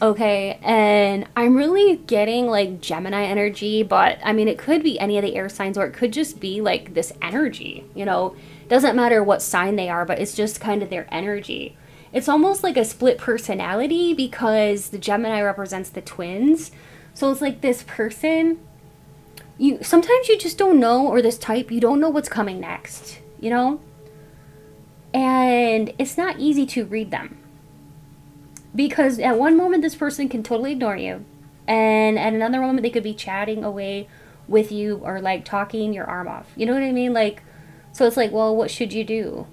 Okay, and I'm really getting like Gemini energy, but I mean, it could be any of the air signs, or it could just be like this energy, you know, doesn't matter what sign they are, but it's just kind of their energy. It's almost like a split personality because the Gemini represents the twins. So it's like this person, you sometimes you just don't know, or this type, you don't know what's coming next, you know? And it's not easy to read them. Because at one moment, this person can totally ignore you. And at another moment, they could be chatting away with you or like talking your arm off. You know what I mean? Like, so it's like, well, what should you do?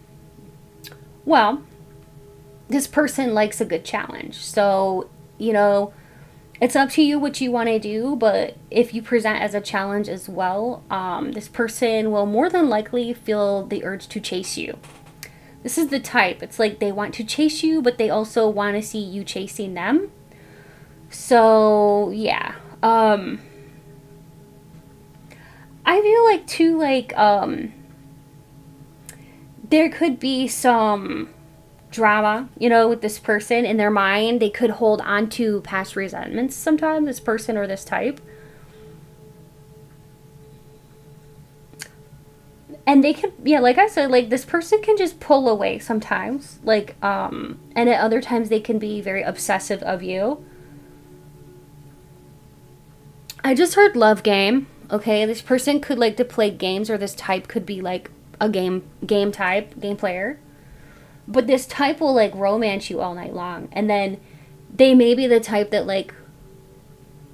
Well, this person likes a good challenge. So, you know, it's up to you what you want to do. But if you present as a challenge as well, this person will more than likely feel the urge to chase you. This is the type. It's like they want to chase you, but they also want to see you chasing them. So, yeah. I feel like, too, like, there could be some drama, you know, with this person in their mind. They could hold on to past resentments sometimes, this person or this type. And they can, yeah, like I said, like, this person can just pull away sometimes. Like, and at other times they can be very obsessive of you. I just heard love game. Okay, this person could like to play games, or this type could be like a game player. But this type will like romance you all night long. And then they may be the type that like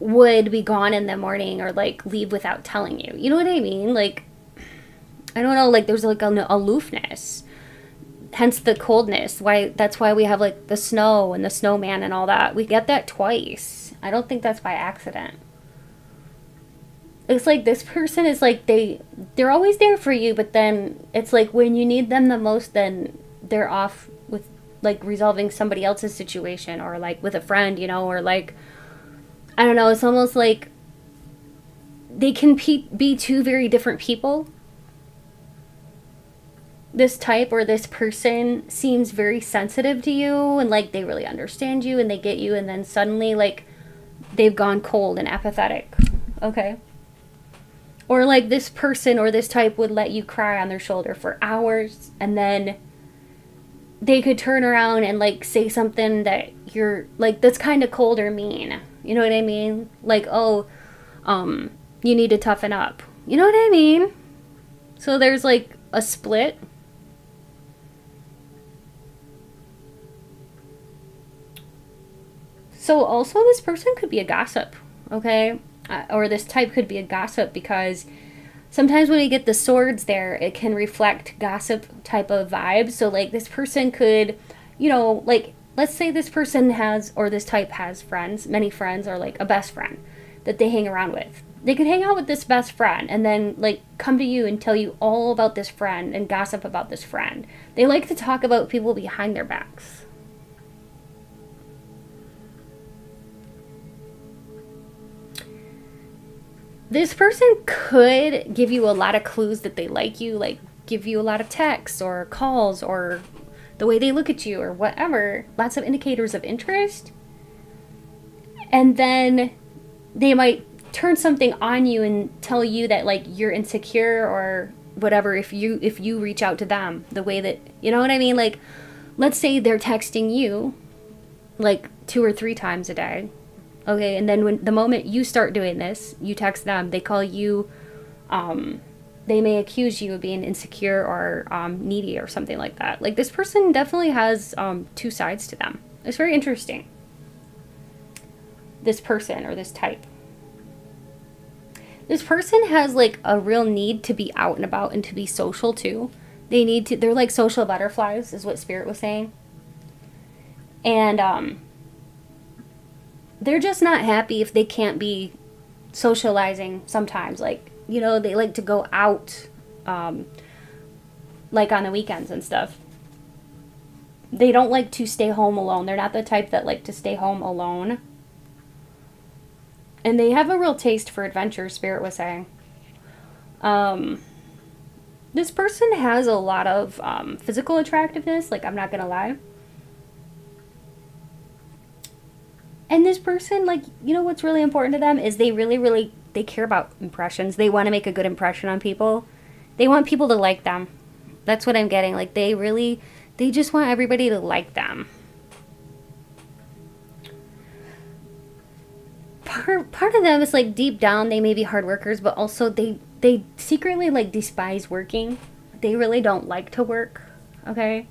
would be gone in the morning or like leave without telling you. You know what I mean? Like, I don't know, like there's like an aloofness, hence the coldness. That's why we have like the snow and the snowman and all that. We get that twice. I don't think that's by accident. It's like this person is like they're always there for you, but then it's like when you need them the most, then they're off with like resolving somebody else's situation, or like with a friend, you know, or like, I don't know, it's almost like they can be two very different people. This type or this person seems very sensitive to you, and like they really understand you and they get you, and then suddenly like they've gone cold and apathetic. Okay. Or like this person or this type would let you cry on their shoulder for hours, and then they could turn around and like say something that you're like, that's kind of cold or mean. You know what I mean? Like, oh, you need to toughen up. You know what I mean? So there's like a split. So also this person could be a gossip, okay? Or this type could be a gossip, because sometimes when you get the swords there, it can reflect gossip type of vibes. So like this person could, you know, like let's say this person has, or this type has friends, many friends, or like a best friend that they hang around with. They could hang out with this best friend and then like come to you and tell you all about this friend and gossip about this friend. They like to talk about people behind their backs. This person could give you a lot of clues that they like you, like give you a lot of texts or calls or the way they look at you or whatever. Lots of indicators of interest. And then they might turn something on you and tell you that like you're insecure or whatever if you reach out to them the way that, you know what I mean? Like, let's say they're texting you like 2 or 3 times a day. Okay, and then when the moment you start doing this, you text them, they call you, they may accuse you of being insecure or needy or something like that. Like, this person definitely has 2 sides to them. It's very interesting. This person or this type. This person has like a real need to be out and about and to be social too. They're like social butterflies is what Spirit was saying. And they're just not happy if they can't be socializing sometimes. Like, you know, they like to go out, like on the weekends and stuff. They don't like to stay home alone. They're not the type that like to stay home alone. And they have a real taste for adventure, Spirit was saying. This person has a lot of physical attractiveness, like, I'm not going to lie. And this person, like, you know what's really important to them is they really, they care about impressions. They want to make a good impression on people. They want people to like them. That's what I'm getting. Like, they just want everybody to like them. Part of them is, like, deep down, they may be hard workers, but also they secretly, like, despise working. They really don't like to work, okay?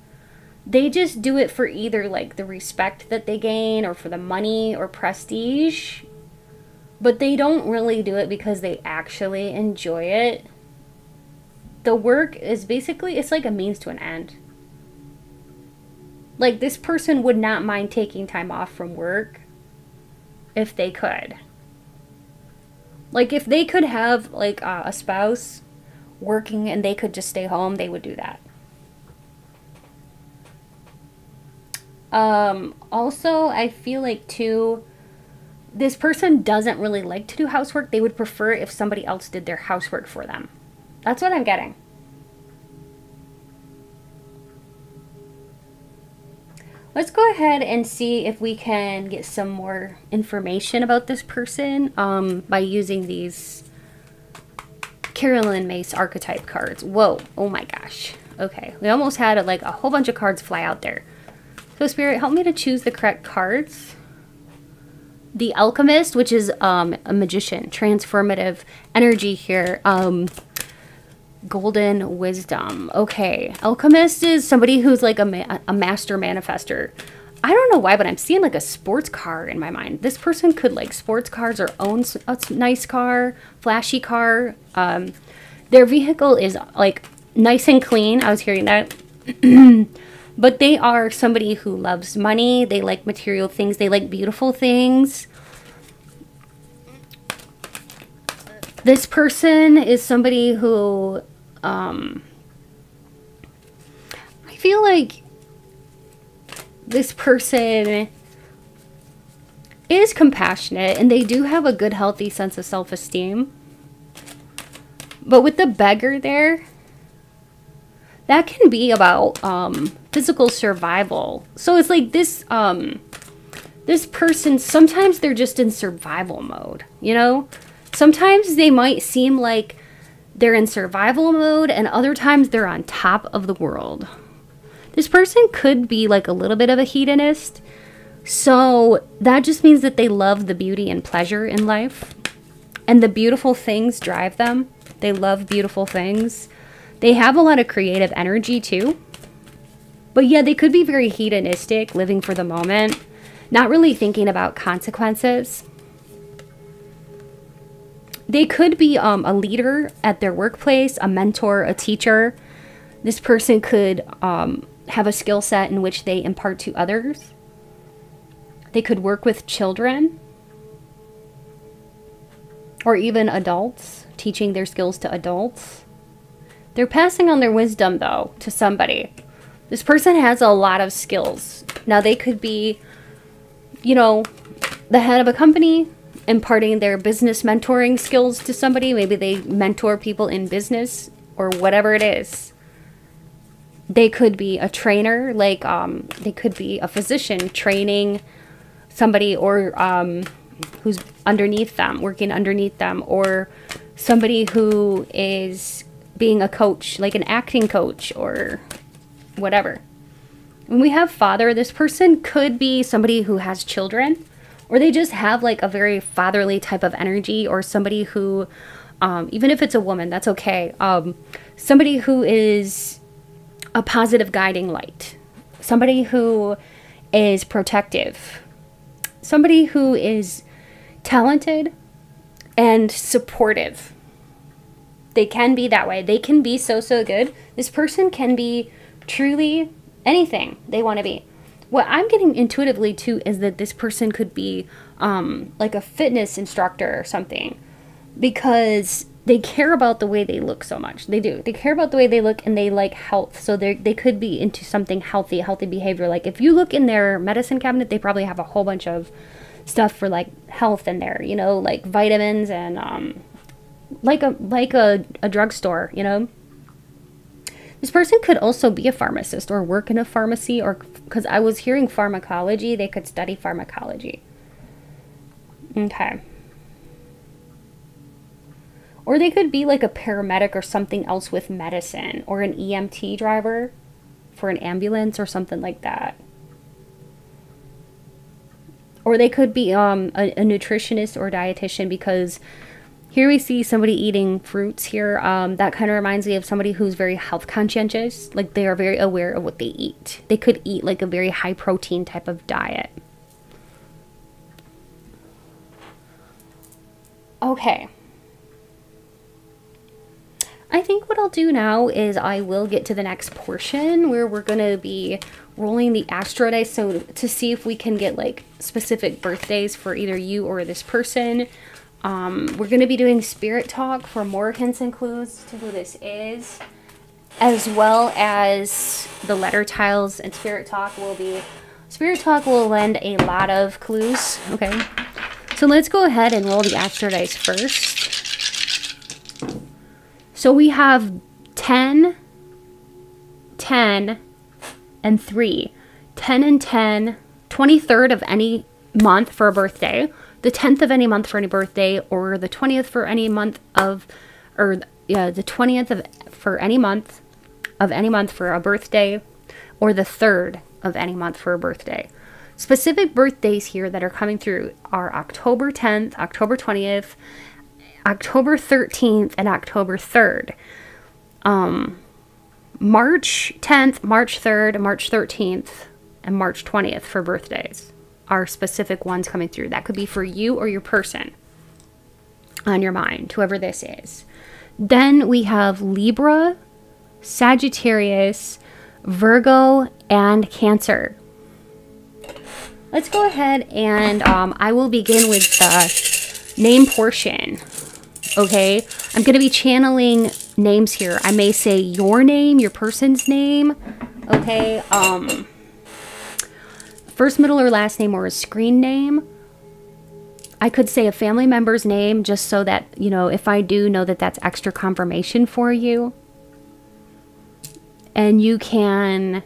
They just do it for either, like, the respect that they gain or for the money or prestige. But they don't really do it because they actually enjoy it. The work is basically, it's like a means to an end. Like, this person would not mind taking time off from work if they could. Like, if they could have, like, a spouse working and they could just stay home, they would do that. Also, I feel like, too, this person doesn't really like to do housework. They would prefer if somebody else did their housework for them. That's what I'm getting. Let's go ahead and see if we can get some more information about this person by using these Carolyn Mace archetype cards. Whoa, oh my gosh. Okay, we almost had like a whole bunch of cards fly out there. So Spirit, help me to choose the correct cards. The Alchemist, which is a magician, transformative energy here. Golden Wisdom. Okay, Alchemist is somebody who's like a master manifester. I don't know why, but I'm seeing like a sports car in my mind. This person could like sports cars or own a nice car, flashy car. Their vehicle is like nice and clean. I was hearing that. But they are somebody who loves money. They like material things. They like beautiful things. This person is somebody who, I feel like this person is compassionate and they do have a good, healthy sense of self-esteem. But with the beggar there, that can be about physical survival. So it's like this, this person, sometimes they're just in survival mode, you know? Sometimes they might seem like they're in survival mode and other times they're on top of the world. This person could be like a little bit of a hedonist. So that just means that they love the beauty and pleasure in life. And the beautiful things drive them. They love beautiful things. They have a lot of creative energy too. But yeah, they could be very hedonistic, living for the moment, not really thinking about consequences. They could be a leader at their workplace, a mentor, a teacher. This person could have a skill set in which they impart to others. They could work with children or even adults, teaching their skills to adults. They're passing on their wisdom, though, to somebody. This person has a lot of skills. Now, they could be, you know, the head of a company, imparting their business mentoring skills to somebody. Maybe they mentor people in business or whatever it is. They could be a trainer, like they could be a physician training somebody or who's underneath them, working underneath them, or somebody who is being a coach, like an acting coach or whatever. When we have father, this person could be somebody who has children, or they just have like a very fatherly type of energy, or somebody who, even if it's a woman, that's okay. Somebody who is a positive guiding light. Somebody who is protective. Somebody who is talented and supportive. They can be that way. They can be so good. This person can be truly anything they want to be. What I'm getting intuitively too is that this person could be like a fitness instructor or something, because they care about the way they look so much. They do. They care about the way they look, and they like health. So they could be into something healthy behavior. Like if you look in their medicine cabinet, they probably have a whole bunch of stuff for like health in there, you know, like vitamins and like a drugstore, you know. This person could also be a pharmacist or work in a pharmacy, or because I was hearing pharmacology, they could study pharmacology. Okay. Or they could be like a paramedic or something else with medicine, or an EMT driver for an ambulance or something like that. Or they could be a nutritionist or dietitian, because here we see somebody eating fruits here. That kind of reminds me of somebody who's very health conscientious. Like, they are very aware of what they eat. They could eat like a very high protein type of diet. Okay. I think what I'll do now is I will get to the next portion where we're going to be rolling the astro dice, so to see if we can get like specific birthdays for either you or this person. We're going to be doing spirit talk for more hints and clues to who this is, as well as the letter tiles, and spirit talk will lend a lot of clues. Okay, so let's go ahead and roll the astro dice first. So we have 10, 10, and 3. 10 and 10, 23rd of any month for a birthday, the 10th of any month for any birthday, or the 20th for any month of, or yeah, the 20th for any month for a birthday, or the 3rd of any month for a birthday. Specific birthdays here that are coming through are October 10th, October 20th, October 13th, and October 3rd. March 10th, March 3rd, March 13th, and March 20th for birthdays are specific ones coming through. That could be for you or your person on your mind, whoever this is. Then we have Libra, Sagittarius, Virgo, and Cancer. Let's go ahead and I will begin with the name portion. Okay, I'm going to be channeling names here. I may say your name, your person's name. Okay, first, middle, or last name, or a screen name. I could say a family member's name, just so that, you know, if I do know that that's extra confirmation for you. And you can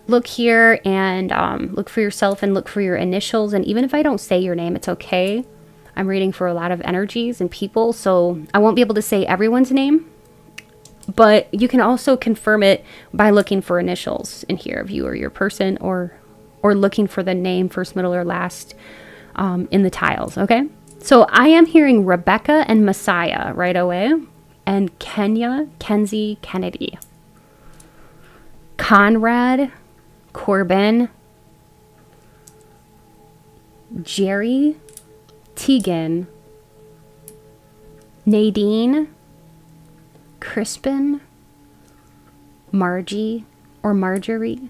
look here and look for yourself and look for your initials. And even if I don't say your name, it's okay. I'm reading for a lot of energies and people, so I won't be able to say everyone's name. But you can also confirm it by looking for initials in here of you or your person, or looking for the name, first, middle, or last, in the tiles, okay? So I am hearing Rebecca and Messiah right away, and Kenya, Kenzie, Kennedy. Conrad, Corbin, Jerry, Tegan, Nadine, Crispin, Margie or Marjorie,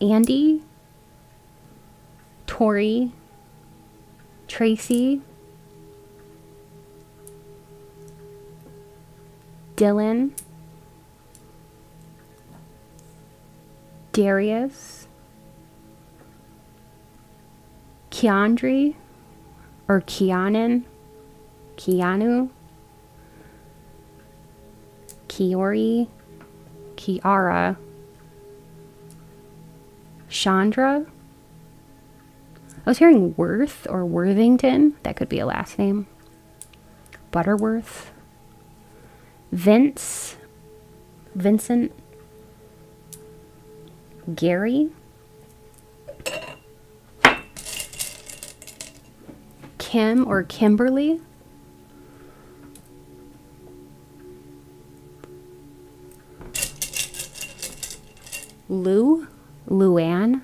Andy, Tori, Tracy, Dylan, Darius, Keandre or Keanu, Kiori, Kiara, Chandra. I was hearing Worth or Worthington. That could be a last name. Butterworth. Vince. Vincent. Gary. Kim or Kimberly. Lou, Luann,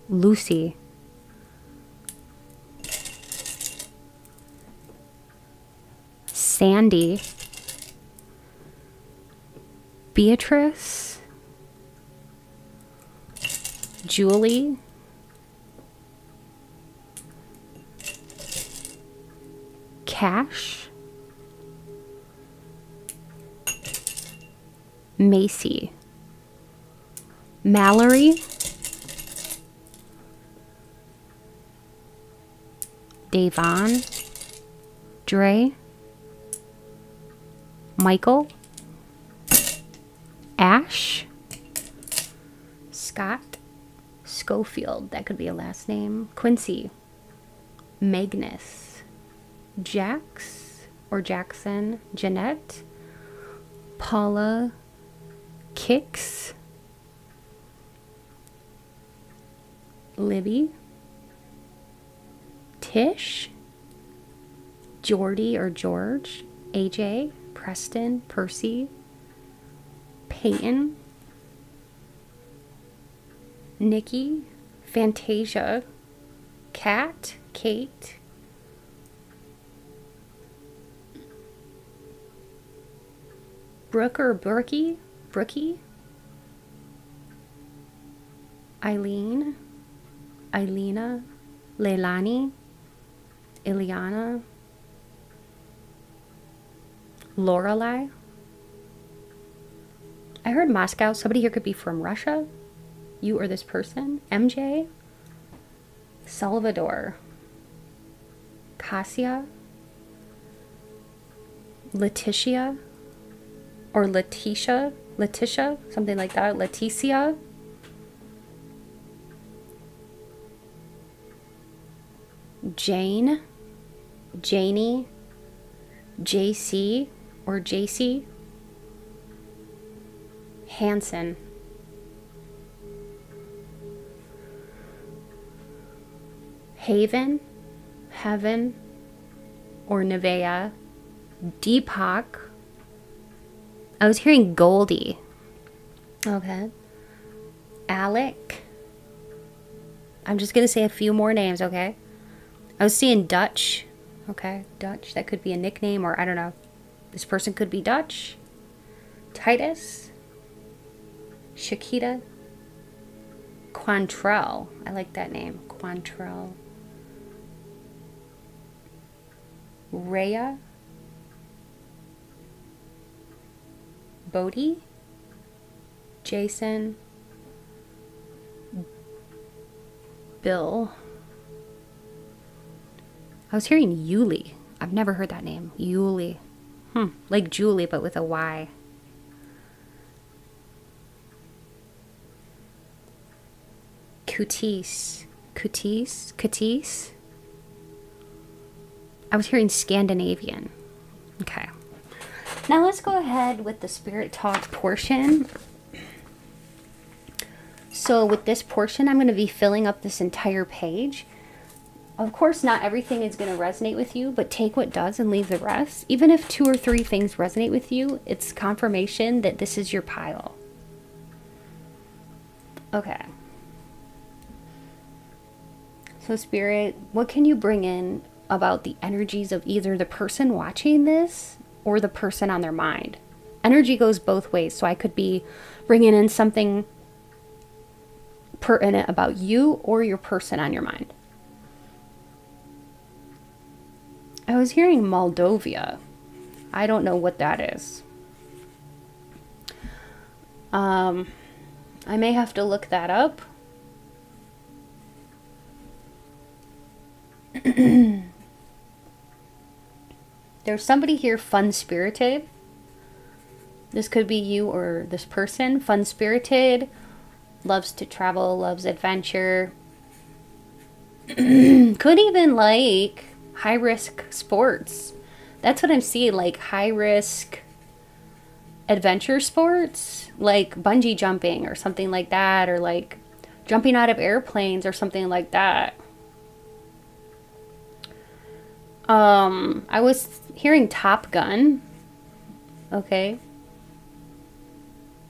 Lucy. Sandy. Beatrice. Julie. Cash. Macy. Mallory. Davon. Dre. Michael. Ash. Scott. Schofield, that could be a last name. Quincy. Magnus. Jax or Jackson. Jeanette. Paula. Kix. Libby. Tish. Jordy or George. AJ. Preston. Percy. Peyton. Nikki. Fantasia. Kat. Kate. Brooke or Brookie. Brookie. Eileen. Eilena. Leilani. Ileana. Lorelai. I heard Moscow. Somebody here could be from Russia. You or this person. MJ. Salvador. Cassia. Letitia. Or Letitia. Letitia. Something like that. Leticia. Jane. Janie. JC or JC. Hanson. Haven. Heaven or Nevea. Deepak. I was hearing Goldie. Okay. Alec. I'm just going to say a few more names, okay? I was seeing Dutch. Okay, Dutch. That could be a nickname, or I don't know. This person could be Dutch. Titus. Shakita. Quantrell. I like that name. Quantrell. Rhea. Bodhi. Jason. Bill. I was hearing Yuli. I've never heard that name. Yuli. Like Julie, but with a Y. Kutis. Kutis. Kutis. I was hearing Scandinavian. Okay. Now let's go ahead with the spirit talk portion. So with this portion, I'm going to be filling up this entire page. Of course, not everything is going to resonate with you, but take what does and leave the rest. Even if 2 or 3 things resonate with you, it's confirmation that this is your pile. Okay. So Spirit, what can you bring in about the energies of either the person watching this or the person on their mind? Energy goes both ways, so I could be bringing in something pertinent about you or your person on your mind. I was hearing Moldova. I don't know what that is. I may have to look that up. There's somebody here fun-spirited. This could be you or this person. Fun-spirited. Loves to travel. Loves adventure. Could even like high-risk sports. That's what I'm seeing. Like high-risk adventure sports. Like bungee jumping or something like that. Or like jumping out of airplanes or something like that. I was hearing Top Gun. Okay.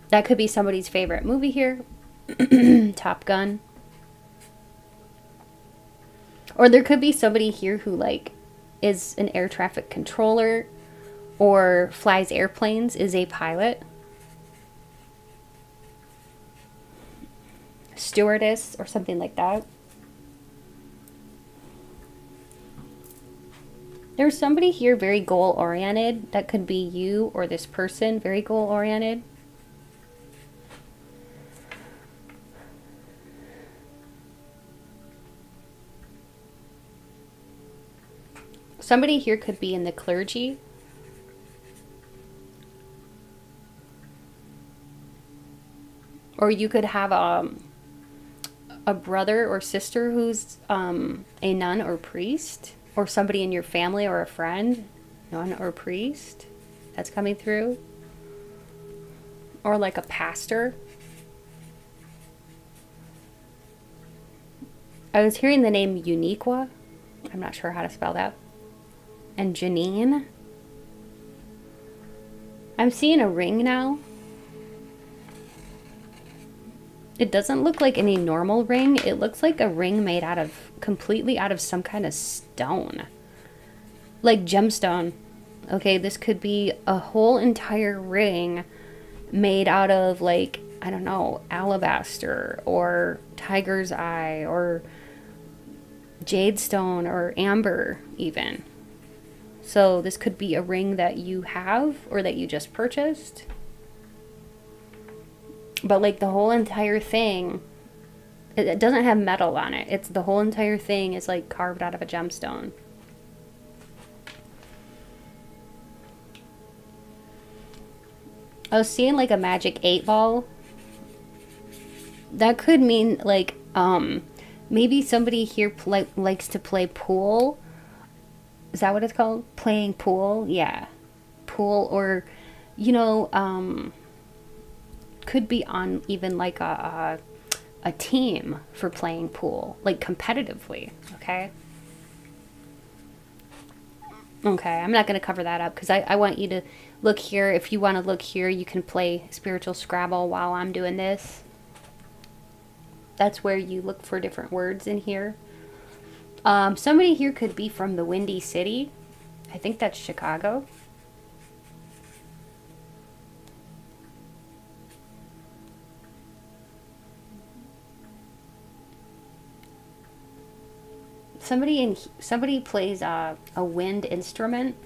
That could be somebody's favorite movie here. Top Gun. Or there could be somebody here who like is an air traffic controller or flies airplanes, is a pilot. Stewardess or something like that. There's somebody here very goal-oriented. That could be you or this person, very goal-oriented. Somebody here could be in the clergy. Or you could have a brother or sister who's a nun or priest, or somebody in your family or a friend, nun or priest, that's coming through, or like a pastor. I was hearing the name Uniqua. I'm not sure how to spell that. And Janine. I'm seeing a ring now. It doesn't look like any normal ring. It looks like a ring made out of, completely out of some kind of stone. Like gemstone. Okay, this could be a whole entire ring made out of, like, I don't know, alabaster or tiger's eye or jade stone or amber even. So this could be a ring that you have or that you just purchased. But like the whole entire thing, it doesn't have metal on it. It's the whole entire thing is like carved out of a gemstone. I was seeing like a magic 8-ball. That could mean like maybe somebody here likes to play pool. Is that what it's called? Playing pool? Yeah. Pool, or, you know, could be on even like a team for playing pool, like competitively, okay? Okay, I'm not going to cover that up because I want you to look here. If you want to look here, you can play Spiritual Scrabble while I'm doing this. That's where you look for different words in here. Somebody here could be from the Windy City. I think that's Chicago. Somebody plays a wind instrument.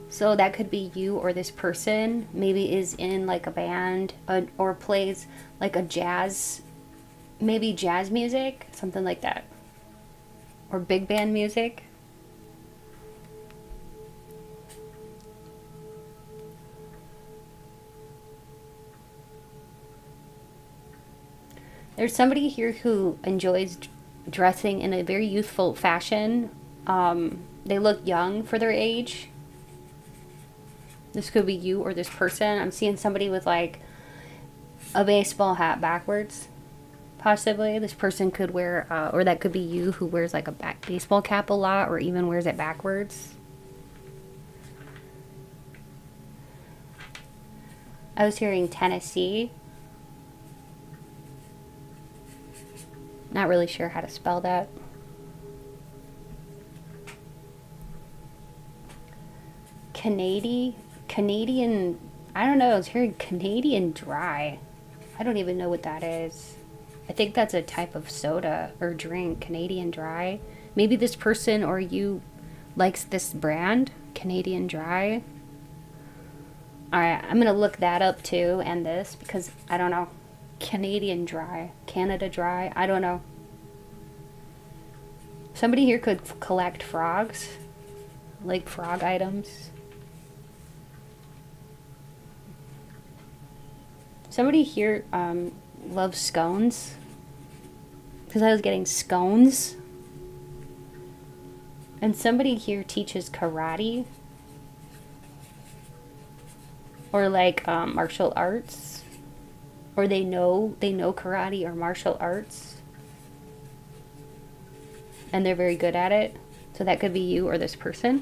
So that could be you, or this person maybe is in like a band or plays like a jazz, maybe jazz music, something like that. Or big band music. There's somebody here who enjoys dressing in a very youthful fashion. They look young for their age. This could be you or this person. I'm seeing somebody with like a baseball hat backwards, possibly. This person could wear, or that could be you who wears like a baseball cap a lot, or even wears it backwards. I was hearing Tennessee. Not really sure how to spell that. Canadian, I don't know, I was hearing Canadian Dry. I don't even know what that is. I think that's a type of soda or drink, Canadian Dry. Maybe this person or you likes this brand, Canadian Dry. Alright, I'm going to look that up too, and this, because I don't know. Canadian Dry, Canada Dry, I don't know. Somebody here could collect frogs, like frog items. Somebody here loves scones, because I was getting scones. And somebody here teaches karate, or like martial arts, or they know karate or martial arts, and they're very good at it. So that could be you or this person.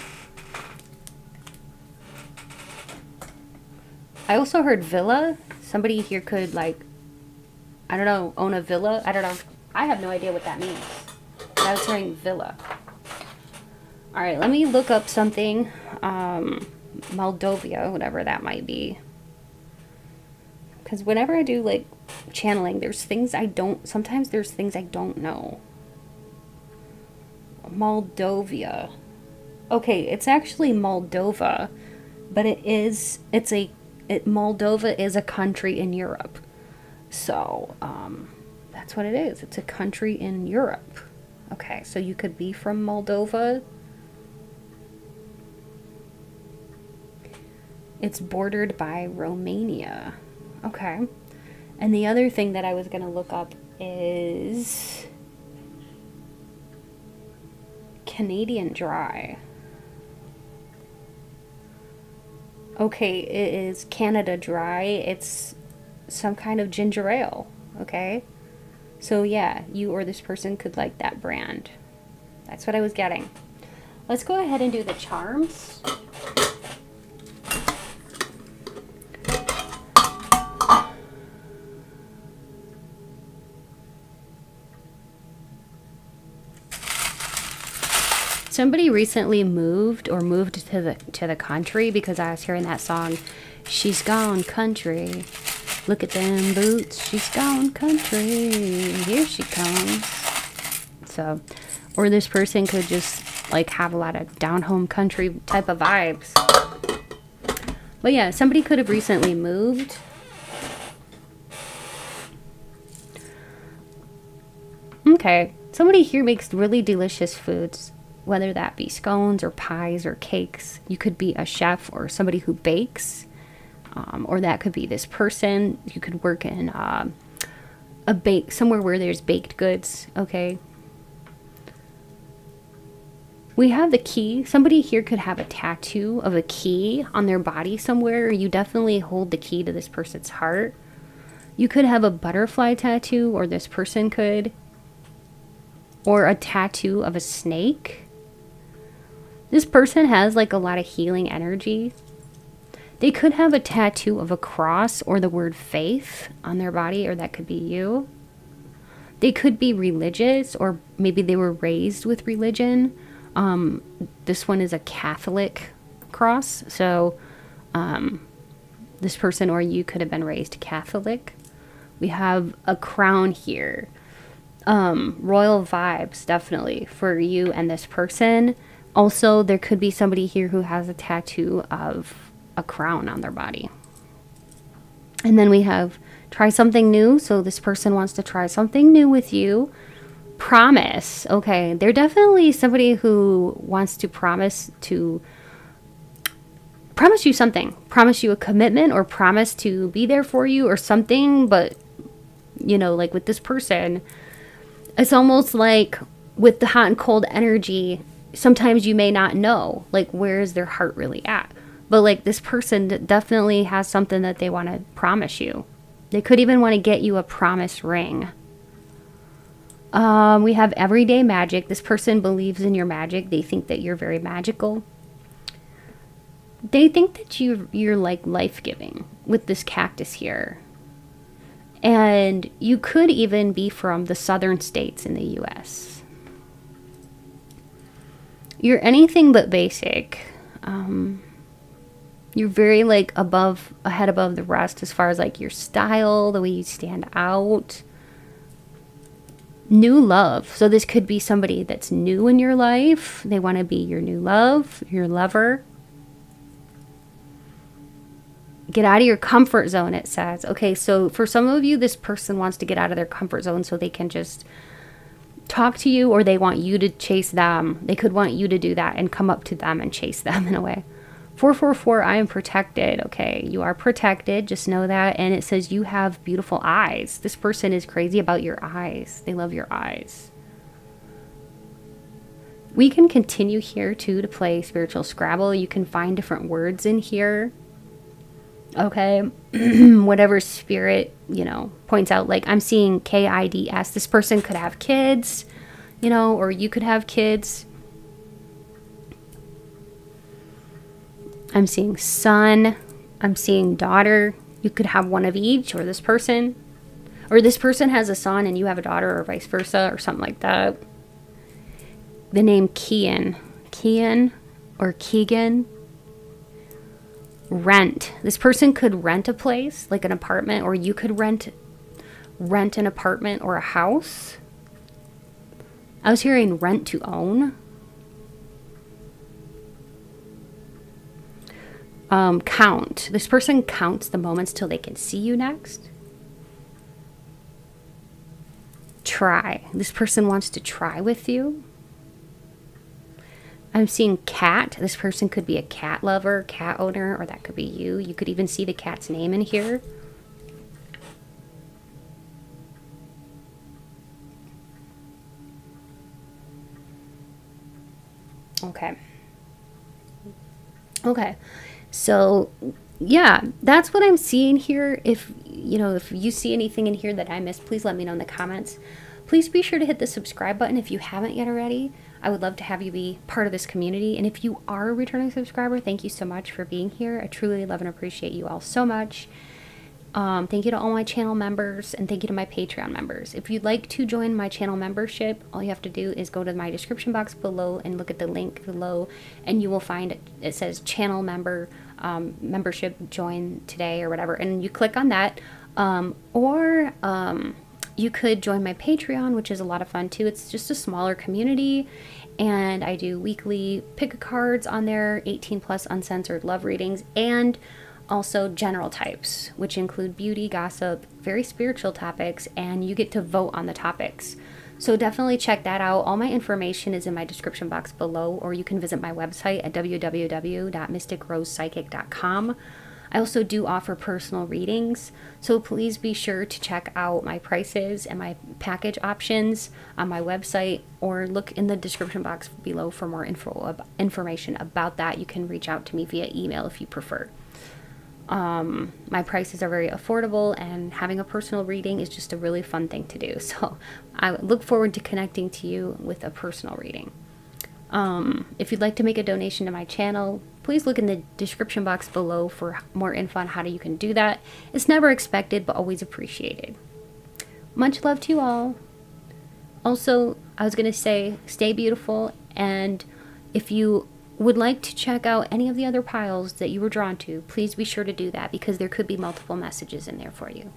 I also heard villa. Somebody here could, like, I don't know, own a villa. I don't know. I have no idea what that means. But I was hearing villa. Alright, let me look up something. Moldova, whatever that might be. Because whenever I do, like, channeling, there's things I don't, sometimes there's things I don't know. Moldova. Okay, it's actually Moldova, but Moldova is a country in Europe. So, that's what it is. It's a country in Europe. Okay, so you could be from Moldova. It's bordered by Romania. Okay. And the other thing that I was going to look up is Canadian Dry. Okay, it is Canada Dry. It's some kind of ginger ale, okay? So yeah, you or this person could like that brand. That's what I was getting. Let's go ahead and do the charms. Somebody recently moved to the country because I was hearing that song, She's Gone Country. Look at them boots, she's gone country. Here she comes. So, or this person could just like have a lot of down home country type of vibes. But yeah, somebody could have recently moved. Okay, somebody here makes really delicious foods. Whether that be scones or pies or cakes. You could be a chef or somebody who bakes. Or that could be this person. You could work in somewhere where there's baked goods. Okay. We have the key. Somebody here could have a tattoo of a key on their body somewhere. You definitely hold the key to this person's heart. You could have a butterfly tattoo, or this person could. Or a tattoo of a snake. This person has like a lot of healing energy. They could have a tattoo of a cross or the word faith on their body, or that could be you. They could be religious, or maybe they were raised with religion. This one is a Catholic cross. So this person or you could have been raised Catholic. We have a crown here. Royal vibes, definitely, for you and this person. Also, there could be somebody here who has a tattoo of a crown on their body. And then we have try something new. So this person wants to try something new with you. Promise. Okay, they're definitely somebody who wants to promise you something. Promise you a commitment, or promise to be there for you or something. But, you know, like with this person, it's almost like with the hot and cold energy, sometimes you may not know, like, where is their heart really at? But, like, this person definitely has something that they want to promise you. They could even want to get you a promise ring. We have everyday magic. This person believes in your magic. They think that you're very magical. They think that you're like life-giving with this cactus here. And you could even be from the southern states in the U.S. You're anything but basic. You're very like ahead above the rest as far as like your style, the way you stand out. New love. So this could be somebody that's new in your life. They want to be your new love, your lover. Get out of your comfort zone, it says. Okay, so for some of you, this person wants to get out of their comfort zone so they can just talk to you, or they want you to chase them. They could want you to do that and come up to them and chase them in a way. 444, I am protected. Okay, you are protected. Just know that. And it says you have beautiful eyes. This person is crazy about your eyes. They love your eyes. We can continue here too to play Spiritual Scrabble. You can find different words in here. Okay, whatever spirit, you know, points out. Like I'm seeing KIDS. This person could have kids, you know, or you could have kids. I'm seeing son. I'm seeing daughter. You could have one of each, or this person. Or this person has a son and you have a daughter, or vice versa, or something like that. The name Kian. Kian or Keegan. Rent. This person could rent a place, like an apartment, or you could rent an apartment or a house. I was hearing rent to own. Count. This person counts the moments till they can see you next. Try. This person wants to try with you. I'm seeing cat. This person could be a cat lover, cat owner, or that could be you. You could even see the cat's name in here. Okay. Okay. So, yeah, that's what I'm seeing here. If, you know, if you see anything in here that I missed, please let me know in the comments. Please be sure to hit the subscribe button if you haven't yet already. I would love to have you be part of this community. And if you are a returning subscriber, thank you so much for being here. I truly love and appreciate you all so much. Thank you to all my channel members, and thank you to my Patreon members. If you'd like to join my channel membership, all you have to do is go to my description box below and look at the link below, and you will find it says channel member membership, join today or whatever, and you click on that. Or you could join my Patreon, which is a lot of fun too. It's just a smaller community, and I do weekly pick cards on there, 18+ uncensored love readings, and also general types, which include beauty, gossip, very spiritual topics, and you get to vote on the topics. So definitely check that out. All my information is in my description box below, or you can visit my website at www.mysticrosepsychic.com. I also do offer personal readings, so please be sure to check out my prices and my package options on my website, or look in the description box below for more information about that. You can reach out to me via email if you prefer. My prices are very affordable, and having a personal reading is just a really fun thing to do. So I look forward to connecting to you with a personal reading. If you'd like to make a donation to my channel, please look in the description box below for more info on how you can do that. It's never expected, but always appreciated. Much love to you all. Also, I was going to say, stay beautiful, and if you would like to check out any of the other piles that you were drawn to, please be sure to do that, because there could be multiple messages in there for you.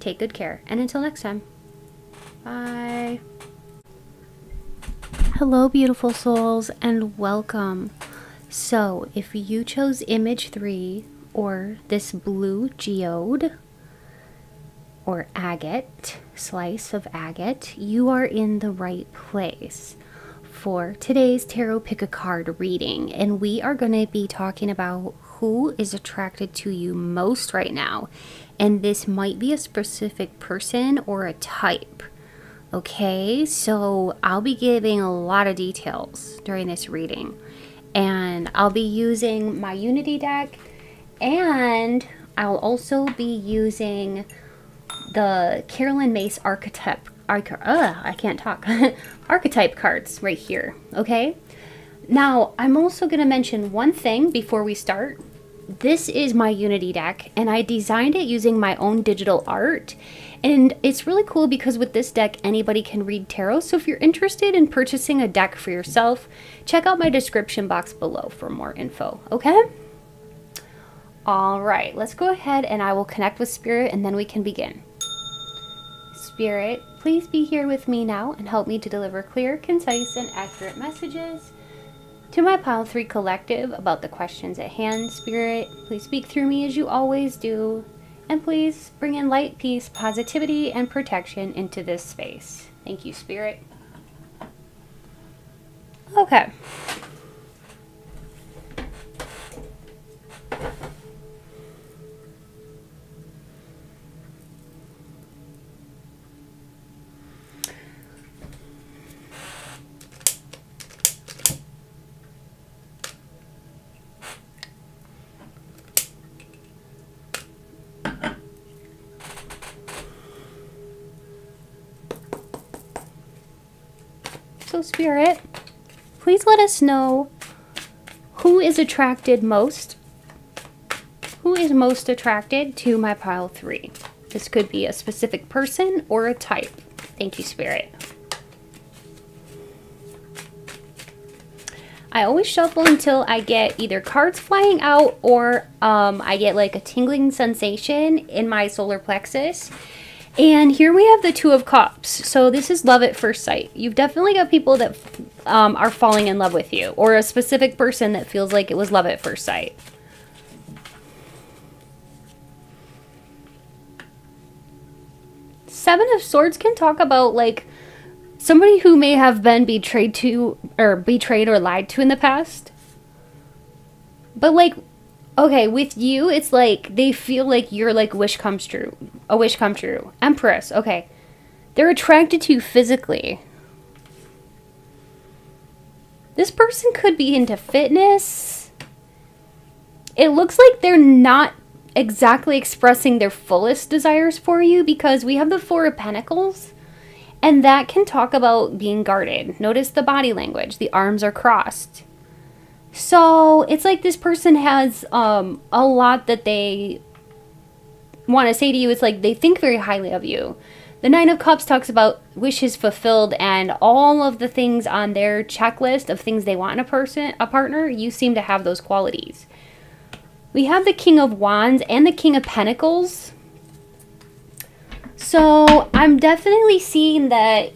Take good care, and until next time, bye. Hello, beautiful souls, and welcome. So, if you chose image 3, or this blue geode, or agate, slice of agate, you are in the right place for today's tarot pick a card reading, and we are going to be talking about who is attracted to you most right now, and this might be a specific person or a type. Okay, so I'll be giving a lot of details during this reading, and I'll be using my Unity deck, and I'll also be using the Carolyn Mace archetype. I can't talk. Archetype cards right here. Okay. Now, I'm also going to mention one thing before we start. This is my Unity deck, and I designed it using my own digital art. And it's really cool because with this deck, anybody can read tarot. So if you're interested in purchasing a deck for yourself, check out my description box below for more info. Okay. All right, let's go ahead and I will connect with Spirit, and then we can begin. Spirit, please be here with me now and help me to deliver clear, concise, and accurate messages to my Pile 3 collective about the questions at hand. Spirit, please speak through me as you always do, and please bring in light, peace, positivity, and protection into this space. Thank you, Spirit. Okay. So Spirit, please let us know who is attracted most. Who is most attracted to my Pile 3? This could be a specific person or a type. Thank you, Spirit. I always shuffle until I get either cards flying out or I get like a tingling sensation in my solar plexus. And here we have the Two of Cups. So this is love at first sight. You've definitely got people that are falling in love with you, or a specific person that feels like it was love at first sight. Seven of Swords can talk about like somebody who may have been betrayed or lied to in the past. But like, okay, with you, it's like they feel like you're like a wish come true. Empress, okay. They're attracted to you physically. This person could be into fitness. It looks like they're not exactly expressing their fullest desires for you, because we have the Four of Pentacles, and that can talk about being guarded. Notice the body language. The arms are crossed. So it's like this person has a lot that they want to say to you. It's like they think very highly of you. The Nine of Cups talks about wishes fulfilled and all of the things on their checklist of things they want in a partner. You seem to have those qualities. We have the King of Wands and the King of Pentacles. So I'm definitely seeing that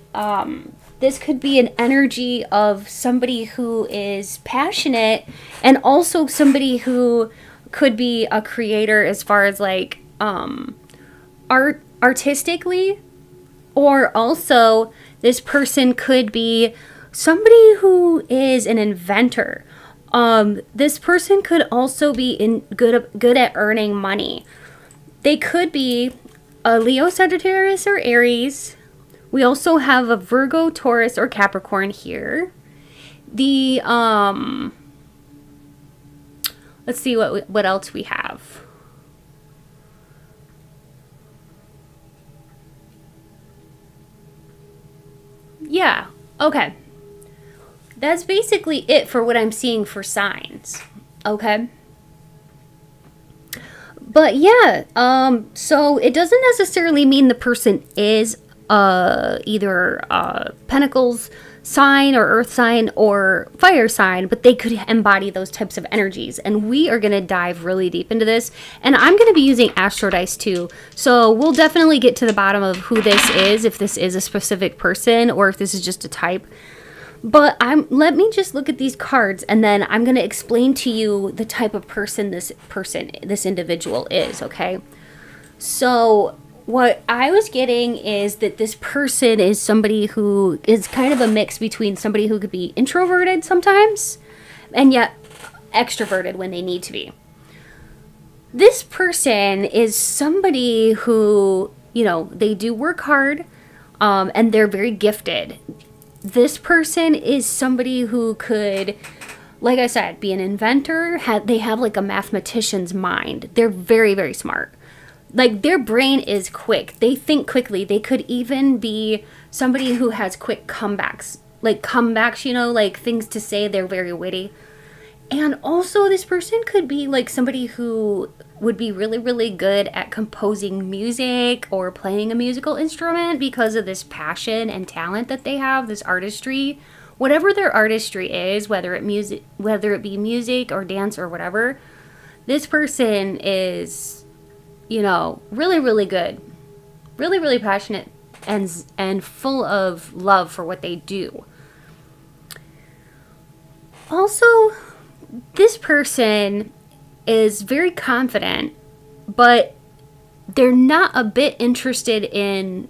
this could be an energy of somebody who is passionate, and also somebody who could be a creator as far as like artistically, or also this person could be somebody who is an inventor. This person could also be good at earning money. They could be a Leo, Sagittarius, or Aries. We also have a Virgo, Taurus, or Capricorn here. The let's see what else we have. Yeah, okay. That's basically it for what I'm seeing for signs. Okay. But yeah, so it doesn't necessarily mean the person is either Pentacles sign or Earth sign or fire sign, but they could embody those types of energies. And we are going to dive really deep into this. And I'm going to be using astro dice too. So we'll definitely get to the bottom of who this is, if this is a specific person or if this is just a type. But let me just look at these cards, and then I'm going to explain to you the type of person this individual is, okay? So what I was getting is that this person is somebody who is kind of a mix between somebody who could be introverted sometimes and yet extroverted when they need to be. This person is somebody who, you know, they do work hard, and they're very gifted. This person is somebody who could, like I said, be an inventor. They have like a mathematician's mind. They're very, very smart. Like their brain is quick. They think quickly. They could even be somebody who has quick comebacks. Like comebacks, you know, like things to say. They're very witty. And also this person could be like somebody who would be really, really good at composing music or playing a musical instrument because of this passion and talent that they have, this artistry. Whatever their artistry is, whether it be music or dance or whatever, this person is, you know, really, really good. Really, really passionate and full of love for what they do. Also, this person is very confident, but they're not a bit interested in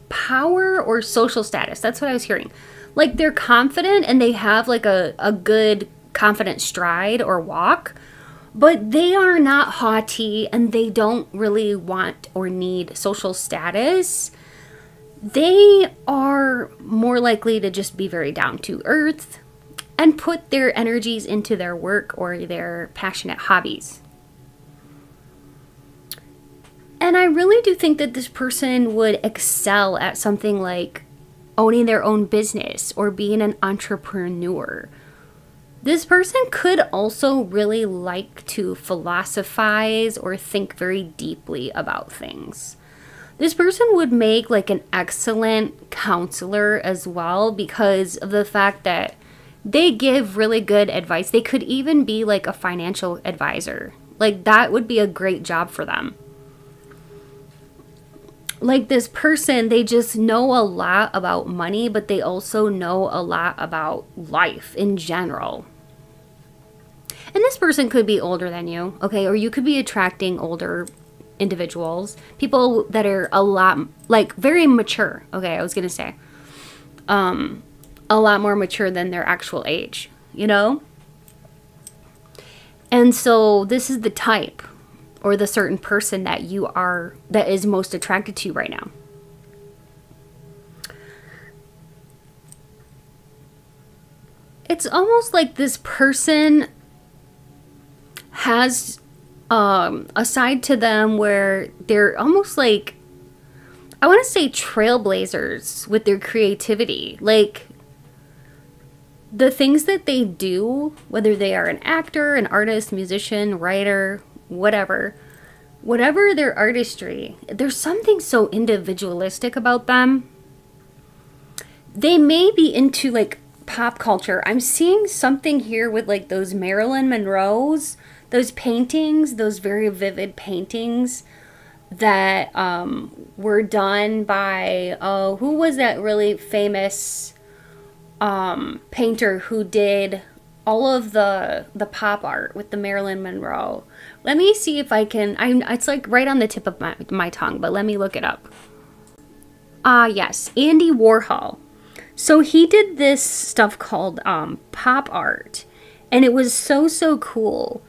power or social status. That's what I was hearing. Like they're confident and they have like a good confident stride or walk, but they are not haughty and they don't really want or need social status. They are more likely to just be very down to earth and put their energies into their work or their passionate hobbies. And I really do think that this person would excel at something like owning their own business or being an entrepreneur. This person could also really like to philosophize or think very deeply about things. This person would make like an excellent counselor as well because of the fact that they give really good advice. They could even be like a financial advisor. Like that would be a great job for them. Like this person, they just know a lot about money, but they also know a lot about life in general. And this person could be older than you, okay? Or you could be attracting older individuals. People that are a lot, like very mature, okay, I was going to say. A lot more mature than their actual age, you know? And so this is the type or the certain person that you are, that is most attracted to you right now. it's almost like this person has a side to them where they're almost like, I want to say trailblazers with their creativity. Like, the things that they do, whether they are an actor, an artist, musician, writer, whatever their artistry, there's something so individualistic about them. They may be into like pop culture. I'm seeing something here with like those Marilyn Monroe's, those paintings, those very vivid paintings that were done by, who was that really famous painter who did all of the pop art with the Marilyn Monroe? Let me see if I can, it's like right on the tip of my tongue, but let me look it up. Yes, Andy Warhol. So he did this stuff called pop art, and it was so cool.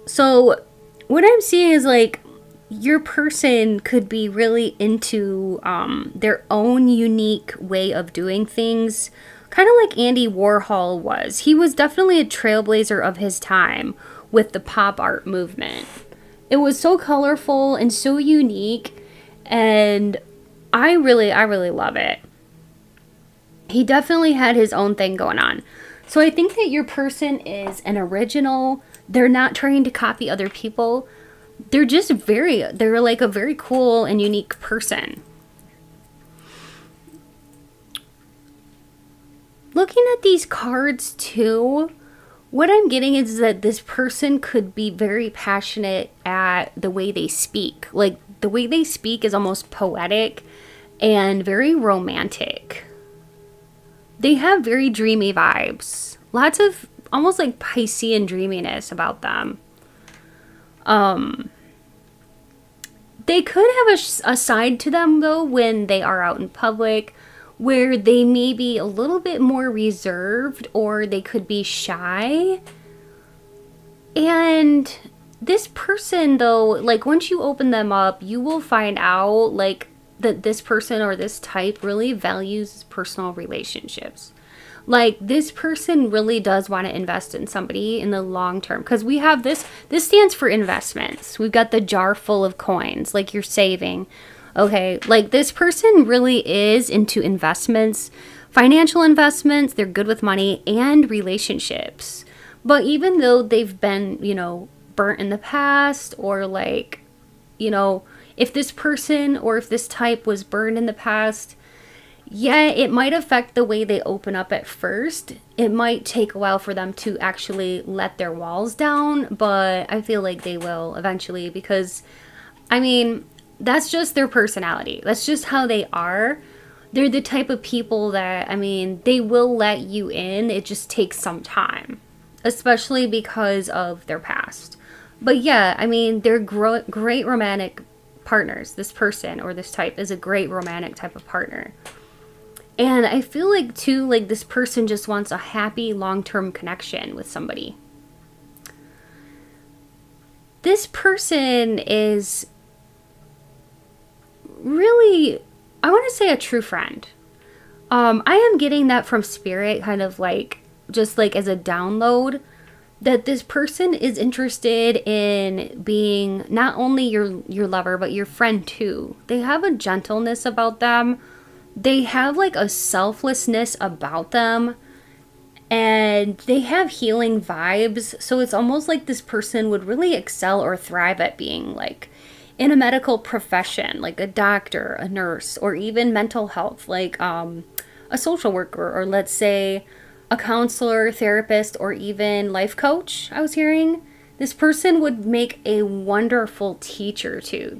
So what I'm seeing is like your person could be really into their own unique way of doing things, kind of like Andy Warhol was. He was definitely a trailblazer of his time with the pop art movement. It was so colorful and so unique, and I really love it. He definitely had his own thing going on. So I think that your person is an original. They're not trying to copy other people. They're just they're like a very cool and unique person. Looking at these cards too, what I'm getting is that this person could be very passionate at the way they speak. Like, the way they speak is almost poetic and very romantic. They have very dreamy vibes. Lots of almost like Piscean dreaminess about them. They could have a side to them though when they are out in public where they may be a little bit more reserved, or they could be shy. And this person though, like once you open them up, you will find out like that this person or this type really values personal relationships. Like, this person really does want to invest in somebody in the long term, because we have this stands for investments. We've got the jar full of coins, like you're saving. Okay, like this person really is into investments, financial investments. They're good with money and relationships. But even though they've been, you know, burnt in the past, or like, you know, if this person or if this type was burned in the past, yeah, it might affect the way they open up at first. It might take a while for them to actually let their walls down, but I feel like they will eventually, because, I mean, that's just their personality. That's just how they are. They're the type of people that, I mean, they will let you in. It just takes some time, especially because of their past. But yeah, I mean, they're great romantic partners. This person or this type is a great romantic type of partner. And I feel like too, like this person just wants a happy long-term connection with somebody. This person is really, I want to say, a true friend. I am getting that from Spirit, kind of like, just like as a download, that this person is interested in being not only your lover, but your friend too. They have a gentleness about them. They have like a selflessness about them, and they have healing vibes. So it's almost like this person would really excel or thrive at being like in a medical profession, like a doctor, a nurse, or even mental health, like a social worker, or let's say a counselor, therapist, or even life coach. I was hearing this person would make a wonderful teacher too.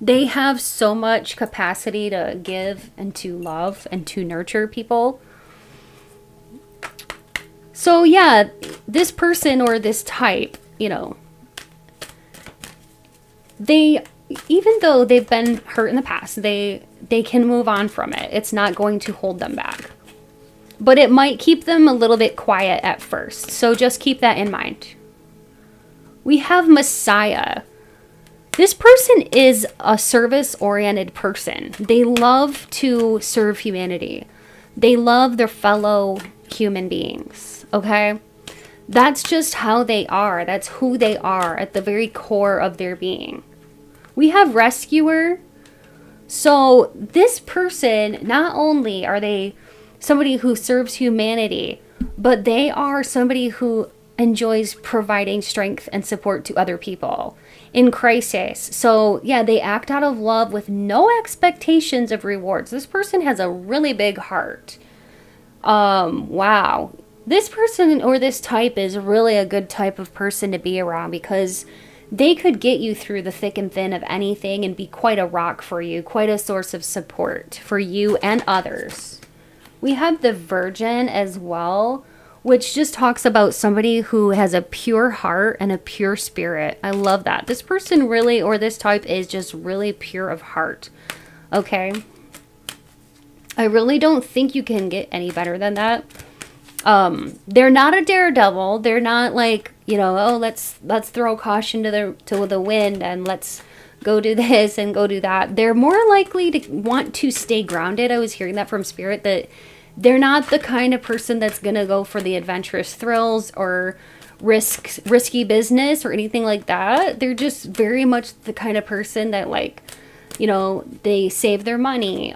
They have so much capacity to give and to love and to nurture people. So yeah, this person or this type, you know, even though they've been hurt in the past, they can move on from it. It's not going to hold them back. But it might keep them a little bit quiet at first. So just keep that in mind. We have Messiah. This person is a service-oriented person. They love to serve humanity. They love their fellow human beings, okay? That's just how they are. That's who they are at the very core of their being. We have rescuer. So this person, not only are they somebody who serves humanity, but they are somebody who enjoys providing strength and support to other people in crisis. So yeah, they act out of love with no expectations of rewards. This person has a really big heart. Wow. This person or this type is really a good type of person to be around, because they could get you through the thick and thin of anything and be quite a rock for you, quite a source of support for you and others. We have the Virgin as well, which just talks about somebody who has a pure heart and a pure spirit. I love that. This person really, or this type, is just really pure of heart. Okay? I really don't think you can get any better than that. They're not a daredevil. They're not like, you know, oh, let's throw caution to the wind and let's go do this and go do that. They're more likely to want to stay grounded. I was hearing that from Spirit, that they're not the kind of person that's going to go for the adventurous thrills or risky business or anything like that. They're just very much the kind of person that, like, you know, they save their money.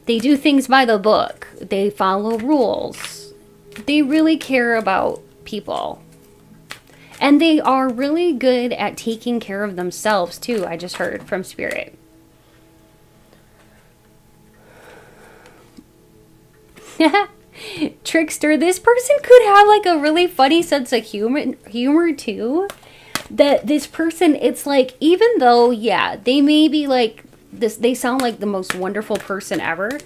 They do things by the book. They follow rules. They really care about people. And they are really good at taking care of themselves too, I just heard from Spirit. Trickster, this person could have like a really funny sense of humor too. That this person, it's like, even though, yeah, they may be like this, they sound like the most wonderful person ever,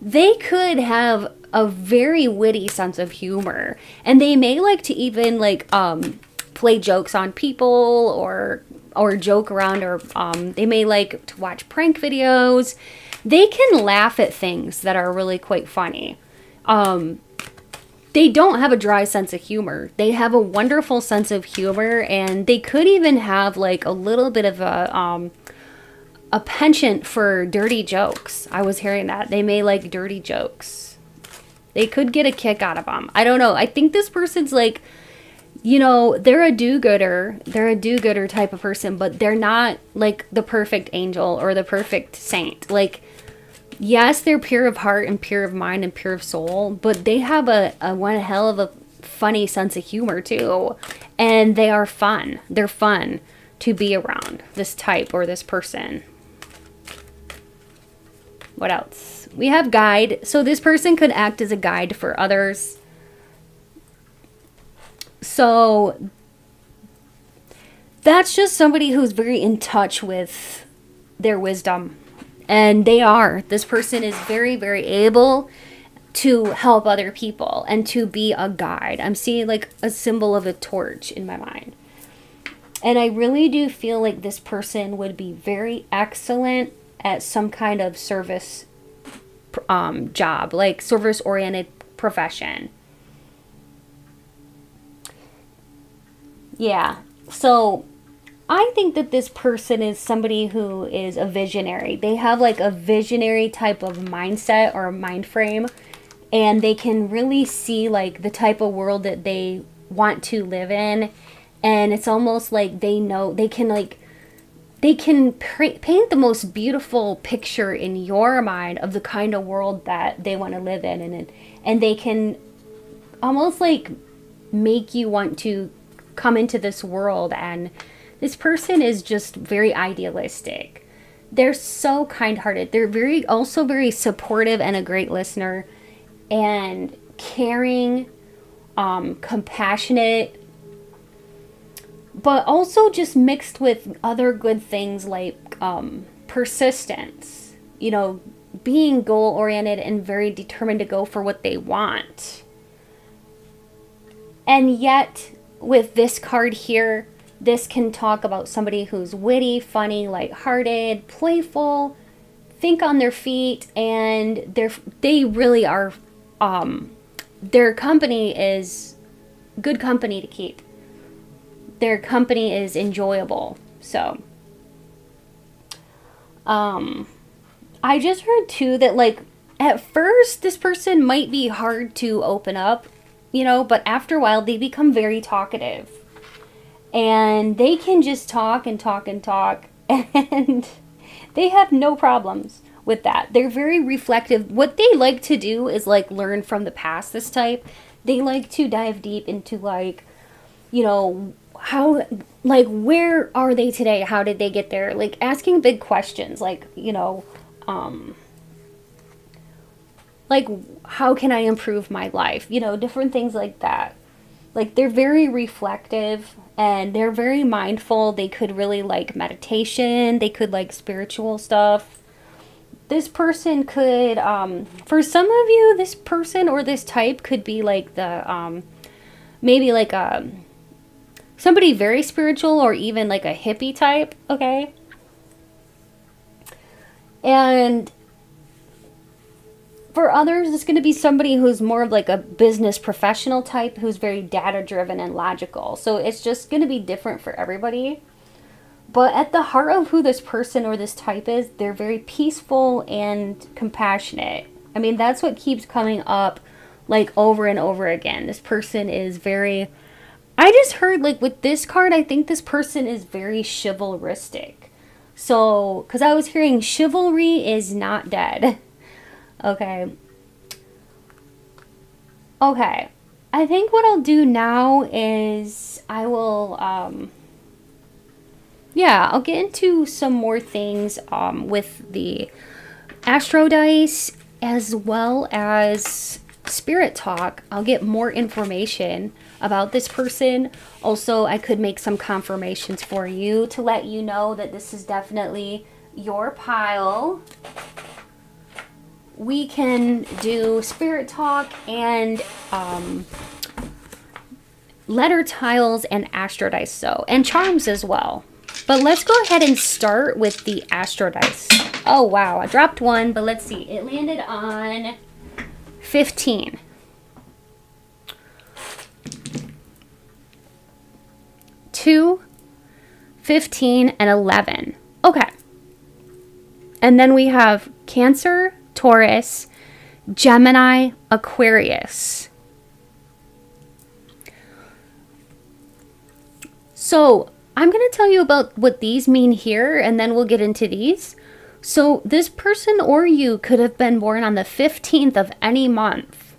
they could have a very witty sense of humor, and they may like to even like play jokes on people or joke around, or they may like to watch prank videos. They can laugh at things that are really quite funny. They don't have a dry sense of humor. They have a wonderful sense of humor, and they could even have like a little bit of a penchant for dirty jokes. I was hearing that. They may like dirty jokes. They could get a kick out of them. I don't know. I think this person's like, you know, they're a do-gooder. They're a do-gooder type of person, but they're not like the perfect angel or the perfect saint. Like, yes, they're pure of heart and pure of mind and pure of soul, but they have a one hell of a funny sense of humor too. And they are fun. They're fun to be around, this type or this person. What else? We have guide. So this person could act as a guide for others. So that's just somebody who's very in touch with their wisdom. And they are. This person is very, very able to help other people and to be a guide. I'm seeing like a symbol of a torch in my mind. And I really do feel like this person would be very excellent at some kind of service job, like service-oriented profession. Yeah, so I think that this person is somebody who is a visionary. They have like a visionary type of mindset or mind frame, and they can really see like the type of world that they want to live in. And it's almost like they know, they can paint the most beautiful picture in your mind of the kind of world that they want to live in. And they can almost like make you want to come into this world. And this person is just very idealistic. They're so kind-hearted. They're also very supportive and a great listener, and caring, compassionate, but also just mixed with other good things like persistence, you know, being goal-oriented and very determined to go for what they want. And yet, with this card here, this can talk about somebody who's witty, funny, lighthearted, playful, think on their feet, and they really are, their company is good company to keep. Their company is enjoyable. So, I just heard too that like At first, this person might be hard to open up, you know, but after a while, they become very talkative. And they can just talk and talk and talk, and they have no problems with that. They're very reflective. What they like to do is like learn from the past, this type. They like to dive deep into like, you know, how, like, where are they today? How did they get there? Like asking big questions, like, you know, like, how can I improve my life? You know, different things like that. Like, they're very reflective and they're very mindful. They could really like meditation. They could like spiritual stuff. This person could, for some of you, this person or this type could be like the, maybe like somebody very spiritual or even like a hippie type, okay? And for others, it's going to be somebody who's more of like a business professional type who's very data driven and logical. So it's just going to be different for everybody. But at the heart of who this person or this type is, they're very peaceful and compassionate. I mean, that's what keeps coming up like over and over again. This person is very, I just heard like with this card, I think this person is very chivalristic. So, because I was hearing chivalry is not dead. Okay. Okay. I think what I'll do now is I will, yeah, I'll get into some more things with the astro dice as well as spirit talk. I'll get more information about this person. Also, I could make some confirmations for you to let you know that this is definitely your pile. We can do spirit talk and letter tiles and astro dice, so, and charms as well. But let's go ahead and start with the astro dice. Oh wow, I dropped one, but let's see. It landed on 15. 2, 15, and 11. Okay. And then we have Cancer, Taurus, Gemini, Aquarius. So I'm going to tell you about what these mean here, and then we'll get into these. So this person or you could have been born on the 15th of any month,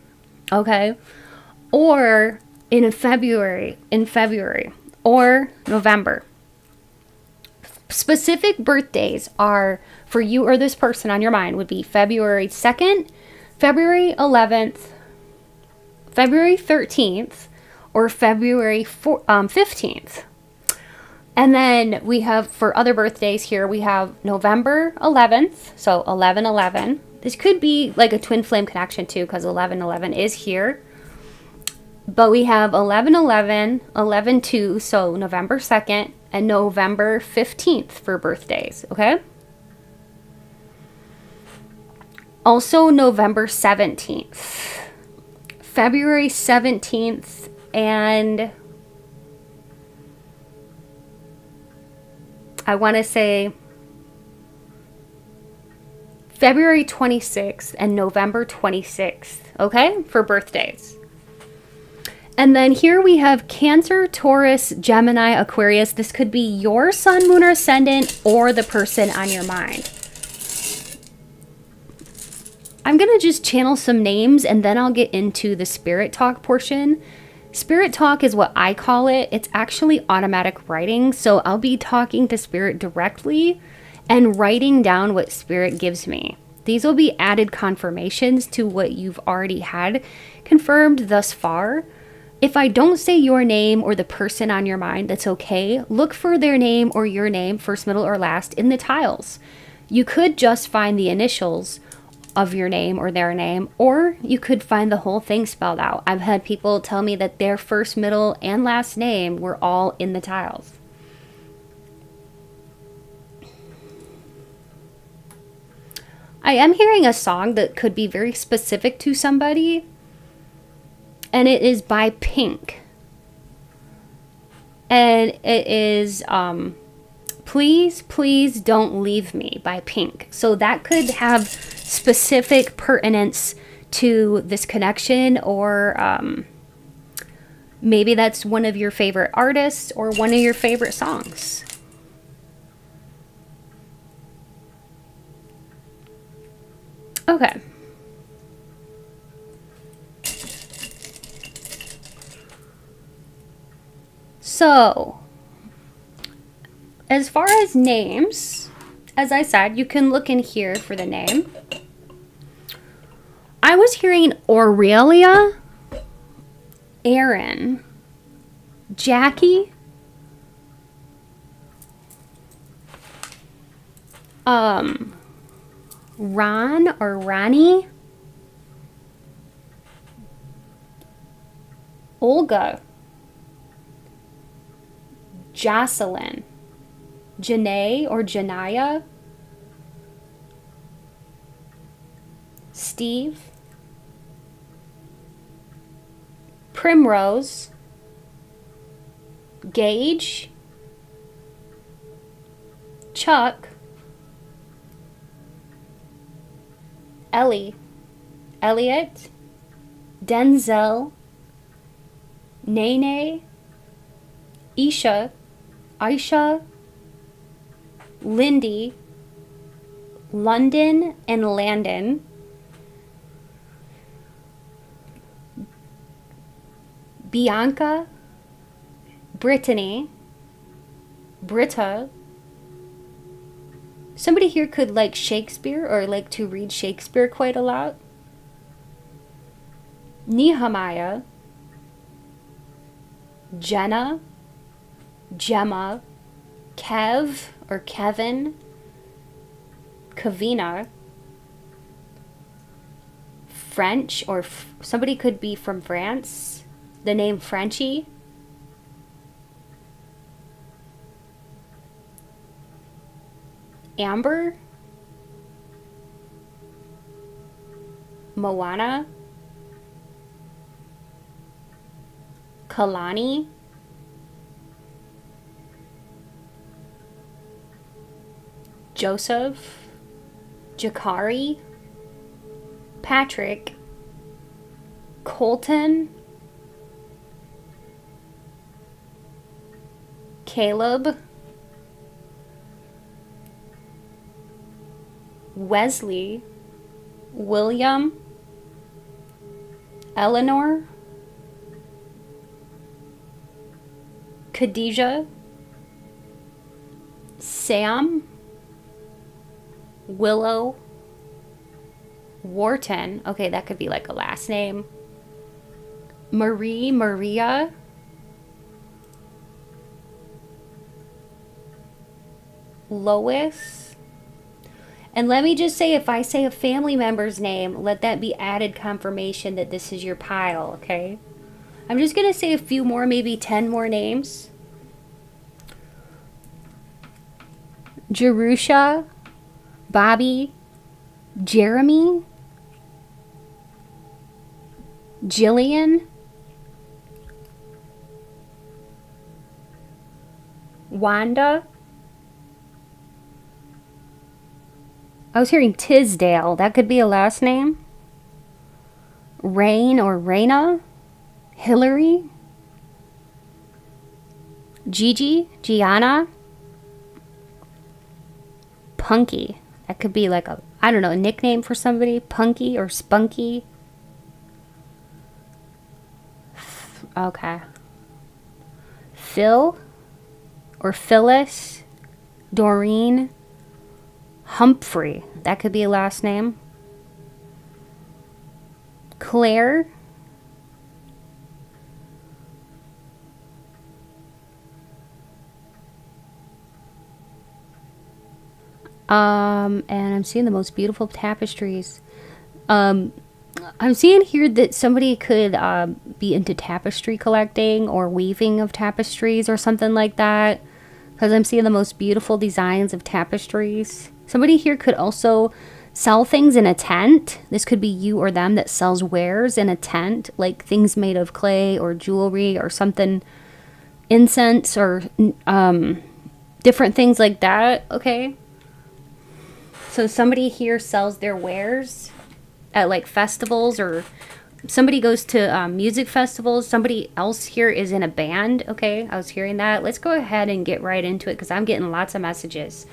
okay? Or in February, or November. Specific birthdays are, for you or this person on your mind, would be February 2nd, February 11th, February 13th, or February 15th. And then we have, for other birthdays here, we have November 11th, so 11/11. This could be like a twin flame connection too, because 11/11 is here. But we have 11/11, 11/2, so November 2nd, and November 15th for birthdays, okay? Also November 17th, February 17th, and I want to say February 26th and November 26th, okay, for birthdays. And then here we have Cancer, Taurus, Gemini, Aquarius. This could be your sun, moon, or ascendant, or the person on your mind. I'm going to just channel some names and then I'll get into the spirit talk portion. Spirit talk is what I call it. It's actually automatic writing. So I'll be talking to spirit directly and writing down what spirit gives me. These will be added confirmations to what you've already had confirmed thus far. If I don't say your name or the person on your mind, that's okay. Look for their name or your name, first, middle, or last, in the tiles. You could just find the initials of your name or their name, or you could find the whole thing spelled out. I've had people tell me that their first, middle, and last name were all in the tiles. I am hearing a song that could be very specific to somebody, and it is by Pink. And it is Please, please don't leave me by Pink. So that could have specific pertinence to this connection, or maybe that's one of your favorite artists or one of your favorite songs. Okay. So, as far as names, as I said, you can look in here for the name. I was hearing Aurelia, Aaron, Jackie, Ron or Ronnie, Olga, Jocelyn, Janae or Janaya, Steve, Primrose, Gage, Chuck, Ellie, Elliot, Denzel, Nene, Isha, Aisha, Lindy, London and Landon, Bianca, Brittany, Britta. Somebody here could like Shakespeare or like to read Shakespeare quite a lot. Nehemiah, Jenna, Gemma, Kev or Kevin, Kavina, French or somebody could be from France, the name Frenchie, Amber, Moana, Kalani, Joseph, Jakari, Patrick, Colton, Caleb, Wesley, William, Eleanor, Khadijah, Sam, Willow, Wharton. Okay, that could be like a last name. Marie, Maria, Lois. And let me just say, if I say a family member's name, let that be added confirmation that this is your pile, okay? I'm just going to say a few more, maybe 10 more names. Jerusha, Bobby, Jeremy, Jillian, Wanda. I was hearing Tisdale. That could be a last name. Rain or Raina. Hillary. Gigi, Gianna. Punky. That could be like a, I don't know, a nickname for somebody. Punky or Spunky. Okay. Phil or Phyllis. Doreen. Humphrey. That could be a last name. Claire. And I'm seeing the most beautiful tapestries. I'm seeing here that somebody could be into tapestry collecting or weaving of tapestries or something like that. Because I'm seeing the most beautiful designs of tapestries. Somebody here could also sell things in a tent. This could be you or them that sells wares in a tent. Like things made of clay or jewelry or something. Incense or different things like that, okay? So somebody here sells their wares at like festivals, or somebody goes to music festivals. Somebody else here is in a band, okay? I was hearing that. Let's go ahead and get right into it because I'm getting lots of messages.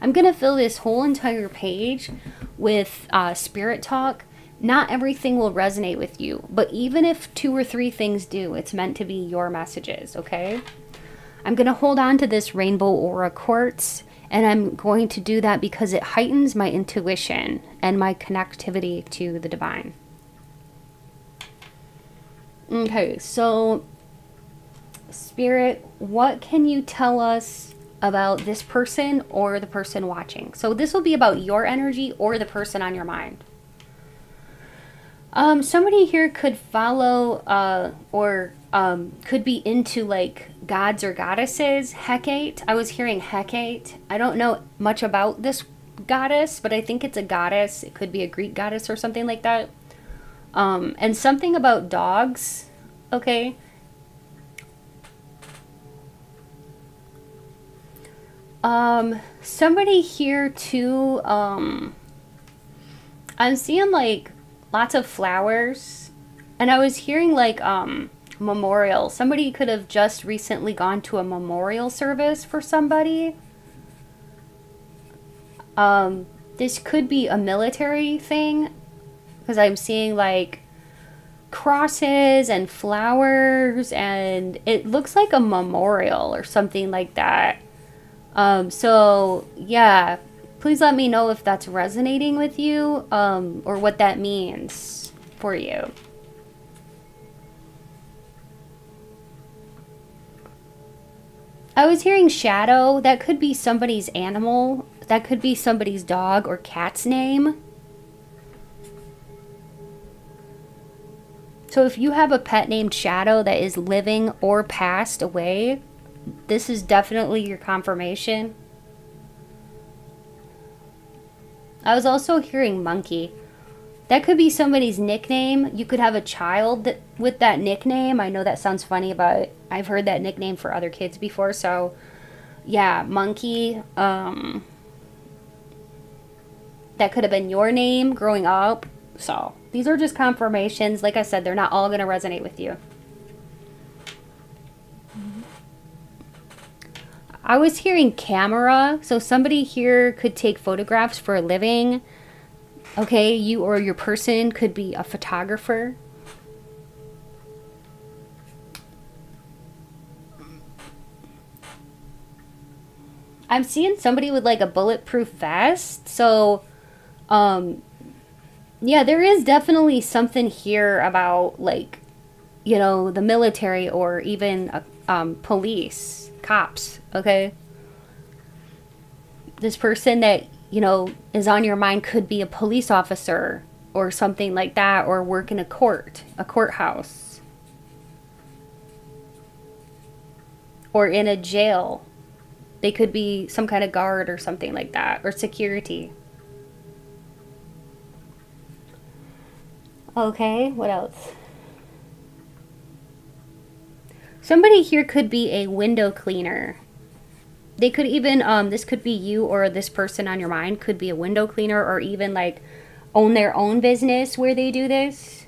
I'm going to fill this whole entire page with spirit talk. Not everything will resonate with you, but even if 2 or 3 things do, it's meant to be your messages, okay? I'm going to hold on to this rainbow aura quartz, and I'm going to do that because it heightens my intuition and my connectivity to the divine. Okay, so Spirit, what can you tell us about this person or the person watching? So this will be about your energy or the person on your mind. Somebody here could follow or could be into like gods or goddesses. Hecate. I was hearing Hecate. I don't know much about this goddess, but I think it's a goddess. It could be a Greek goddess or something like that. And something about dogs. Okay. Somebody here too, I'm seeing like lots of flowers, and I was hearing like memorial. Somebody could have just recently gone to a memorial service for somebody. This could be a military thing because I'm seeing like crosses and flowers, and it looks like a memorial or something like that. So yeah, please let me know if that's resonating with you, or what that means for you. I was hearing shadow. That could be somebody's animal. That could be somebody's dog or cat's name. So if you have a pet named Shadow that is living or passed away, this is definitely your confirmation. I was also hearing monkey. That could be somebody's nickname. You could have a child with that nickname. I know that sounds funny, but I've heard that nickname for other kids before. So yeah, monkey. That could have been your name growing up. So these are just confirmations. Like I said, they're not all going to resonate with you. I was hearing camera. So somebody here could take photographs for a living. Okay, you or your person could be a photographer. I'm seeing somebody with like a bulletproof vest. So, yeah, there is definitely something here about like, you know, the military or even police, cops, okay? This person that, you know, is on your mind could be a police officer or something like that, or work in a courthouse, or in a jail. They could be some kind of guard or something like that, or security. Okay, what else? Somebody here could be a window cleaner. They could even, this could be you or this person on your mind could be a window cleaner, or even like own their own business where they do this.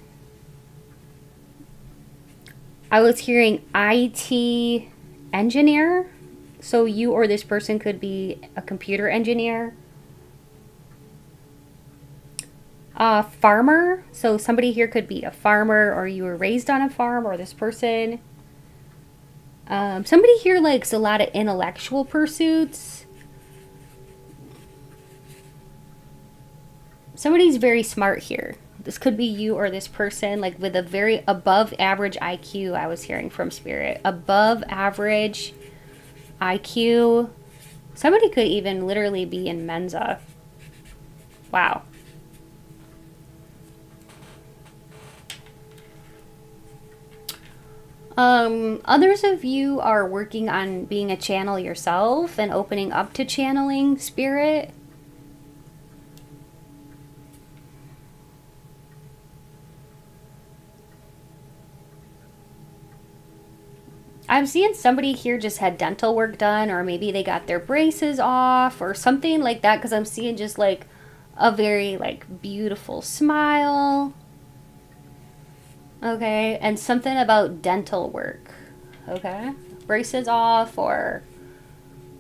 I was hearing IT engineer. So you or this person could be a computer engineer. Farmer. So somebody here could be a farmer, or you were raised on a farm, or this person. Somebody here likes a lot of intellectual pursuits. Somebody's very smart here. This could be you or this person, like with a very above average IQ. I was hearing from Spirit. Above average IQ. Somebody could even literally be in Mensa. Wow. Others of you are working on being a channel yourself and opening up to channeling Spirit. I'm seeing somebody here just had dental work done, or maybe they got their braces off or something like that, because I'm seeing just like a very like beautiful smile. Okay, and something about dental work. Okay, braces off, or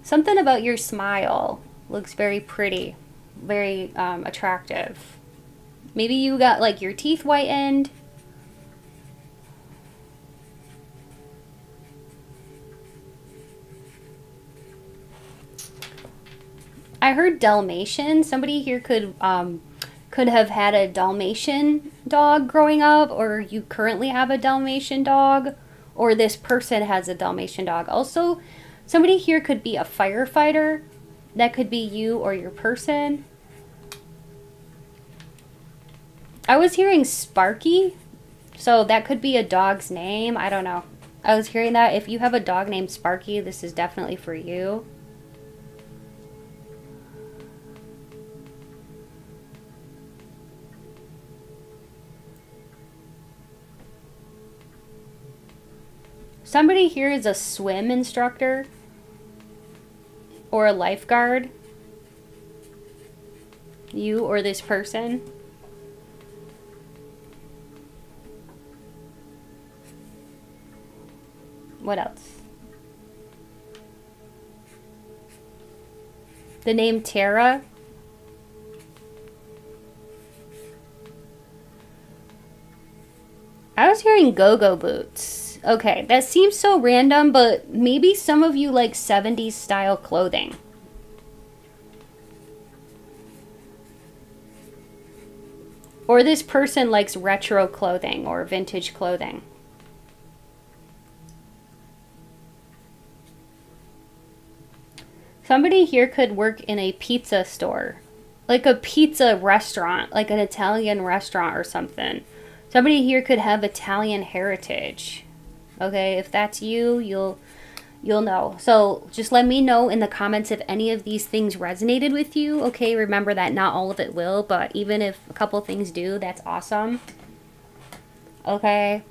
something about your smile looks very pretty, very attractive. Maybe you got like your teeth whitened. I heard Dalmatian. Somebody here could have had a Dalmatian dog growing up, or you currently have a Dalmatian dog, or this person has a Dalmatian dog. Also, somebody here could be a firefighter. That could be you or your person. I was hearing Sparky, so that could be a dog's name. I don't know. I was hearing that. If you have a dog named Sparky, this is definitely for you. Somebody here is a swim instructor or a lifeguard. You or this person. What else? The name Tara. I was hearing go-go boots. Okay, that seems so random, but maybe some of you like 70s style clothing. Or this person likes retro clothing or vintage clothing. Somebody here could work in a pizza store. Like a pizza restaurant, like an Italian restaurant or something. Somebody here could have Italian heritage. Okay, if that's you, you'll know. So just let me know in the comments if any of these things resonated with you. Okay, remember that not all of it will, but even if a couple things do, that's awesome. Okay.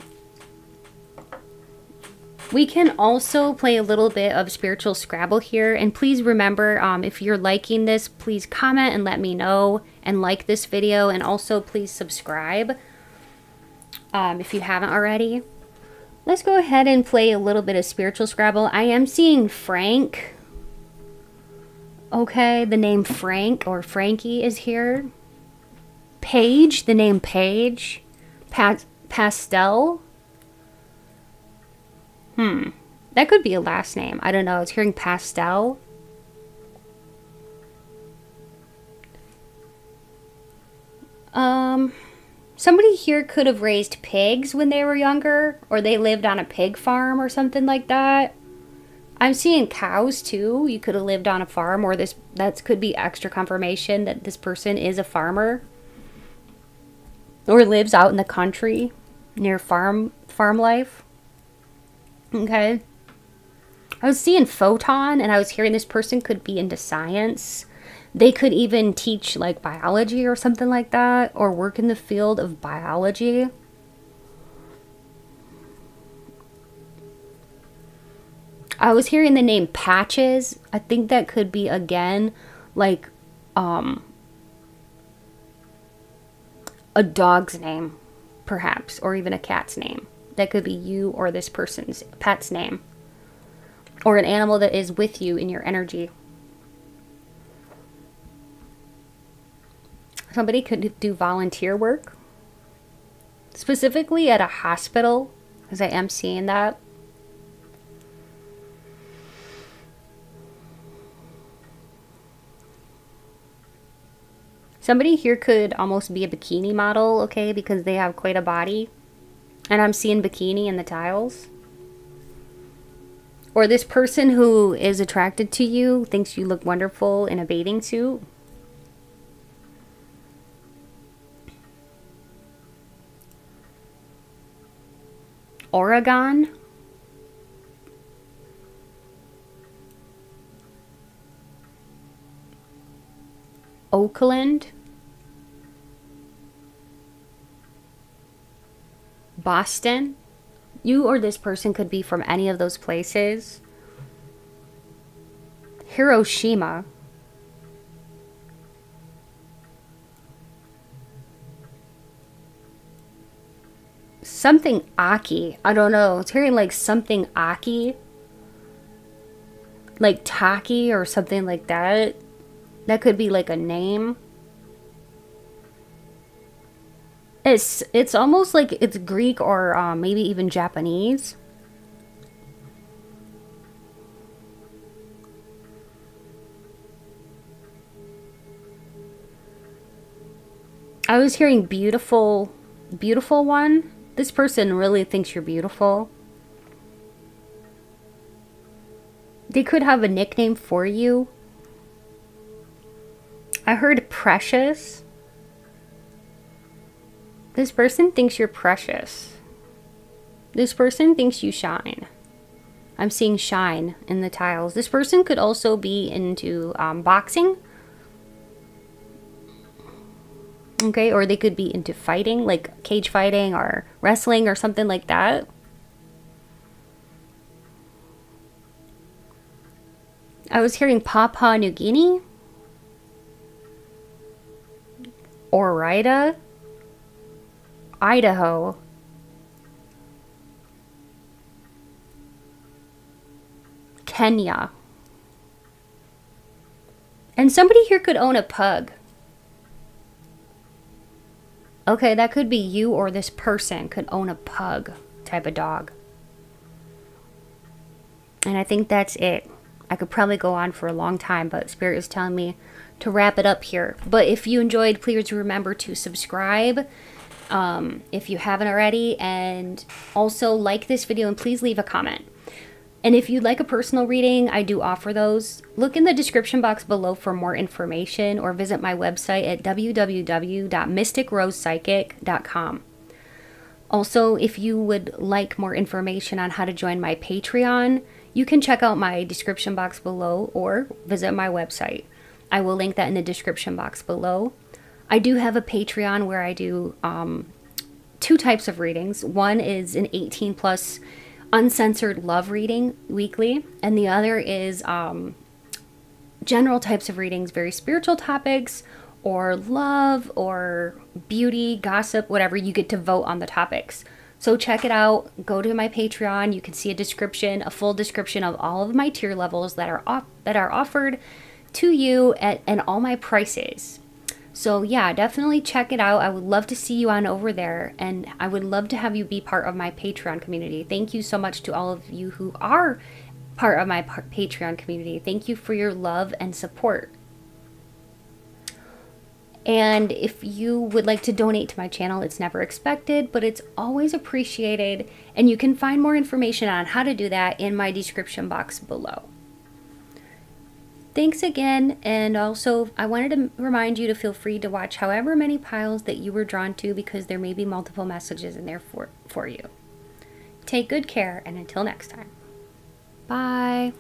We can also play a little bit of spiritual Scrabble here. And please remember, if you're liking this, please comment and let me know. And like this video. And also please subscribe if you haven't already. Let's go ahead and play a little bit of spiritual Scrabble. I am seeing Frank. Okay, the name Frank or Frankie is here. Paige, the name Paige. Pastel. That could be a last name. I don't know. It's hearing Pastel. Somebody here could have raised pigs when they were younger, or they lived on a pig farm or something like that. I'm seeing cows too. You could have lived on a farm, or that could be extra confirmation that this person is a farmer or lives out in the country near farm life. Okay. I was seeing photon, and I was hearing this person could be into science. They could even teach like biology or something like that, or work in the field of biology. I was hearing the name Patches. I think that could be again like a dog's name, perhaps, or even a cat's name. That could be you or this person's pet's name, or an animal that is with you in your energy. Somebody could do volunteer work, specifically at a hospital, because I am seeing that. Somebody here could almost be a bikini model, okay, because they have quite a body. And I'm seeing bikini in the tiles. Or this person who is attracted to you thinks you look wonderful in a bathing suit. Oregon. Oakland. Boston. You or this person could be from any of those places. Hiroshima. Something Aki. I don't know. It's hearing like something Aki. Like Taki or something like that. That could be like a name. It's almost like it's Greek or maybe even Japanese. I was hearing beautiful, beautiful one. This person really thinks you're beautiful. They could have a nickname for you. I heard precious. This person thinks you're precious. This person thinks you shine. I'm seeing shine in the tiles. This person could also be into boxing. Okay, or they could be into fighting, like cage fighting or wrestling or something like that. I was hearing Papua New Guinea. Orida. Idaho. Kenya. And somebody here could own a pug. Okay, that could be you or this person could own a pug type of dog. And I think that's it. I could probably go on for a long time, but Spirit is telling me to wrap it up here. But if you enjoyed, please remember to subscribe if you haven't already. And also like this video and please leave a comment. And if you'd like a personal reading, I do offer those. Look in the description box below for more information or visit my website at www.mysticrosepsychic.com. Also, if you would like more information on how to join my Patreon, you can check out my description box below or visit my website. I will link that in the description box below. I do have a Patreon where I do 2 types of readings. One is an 18+ uncensored love reading weekly, and the other is general types of readings, very spiritual topics or love or beauty, gossip, whatever. You get to vote on the topics. So check it out. Go to my Patreon. You can see a description, a full description of all of my tier levels that are offered to you and all my prices. So yeah, definitely check it out. I would love to see you on over there, and I would love to have you be part of my Patreon community. Thank you so much to all of you who are part of my Patreon community. Thank you for your love and support. And if you would like to donate to my channel, it's never expected, but it's always appreciated. And you can find more information on how to do that in my description box below. Thanks again, and also I wanted to remind you to feel free to watch however many piles that you were drawn to, because there may be multiple messages in there for you. Take good care, and until next time. Bye.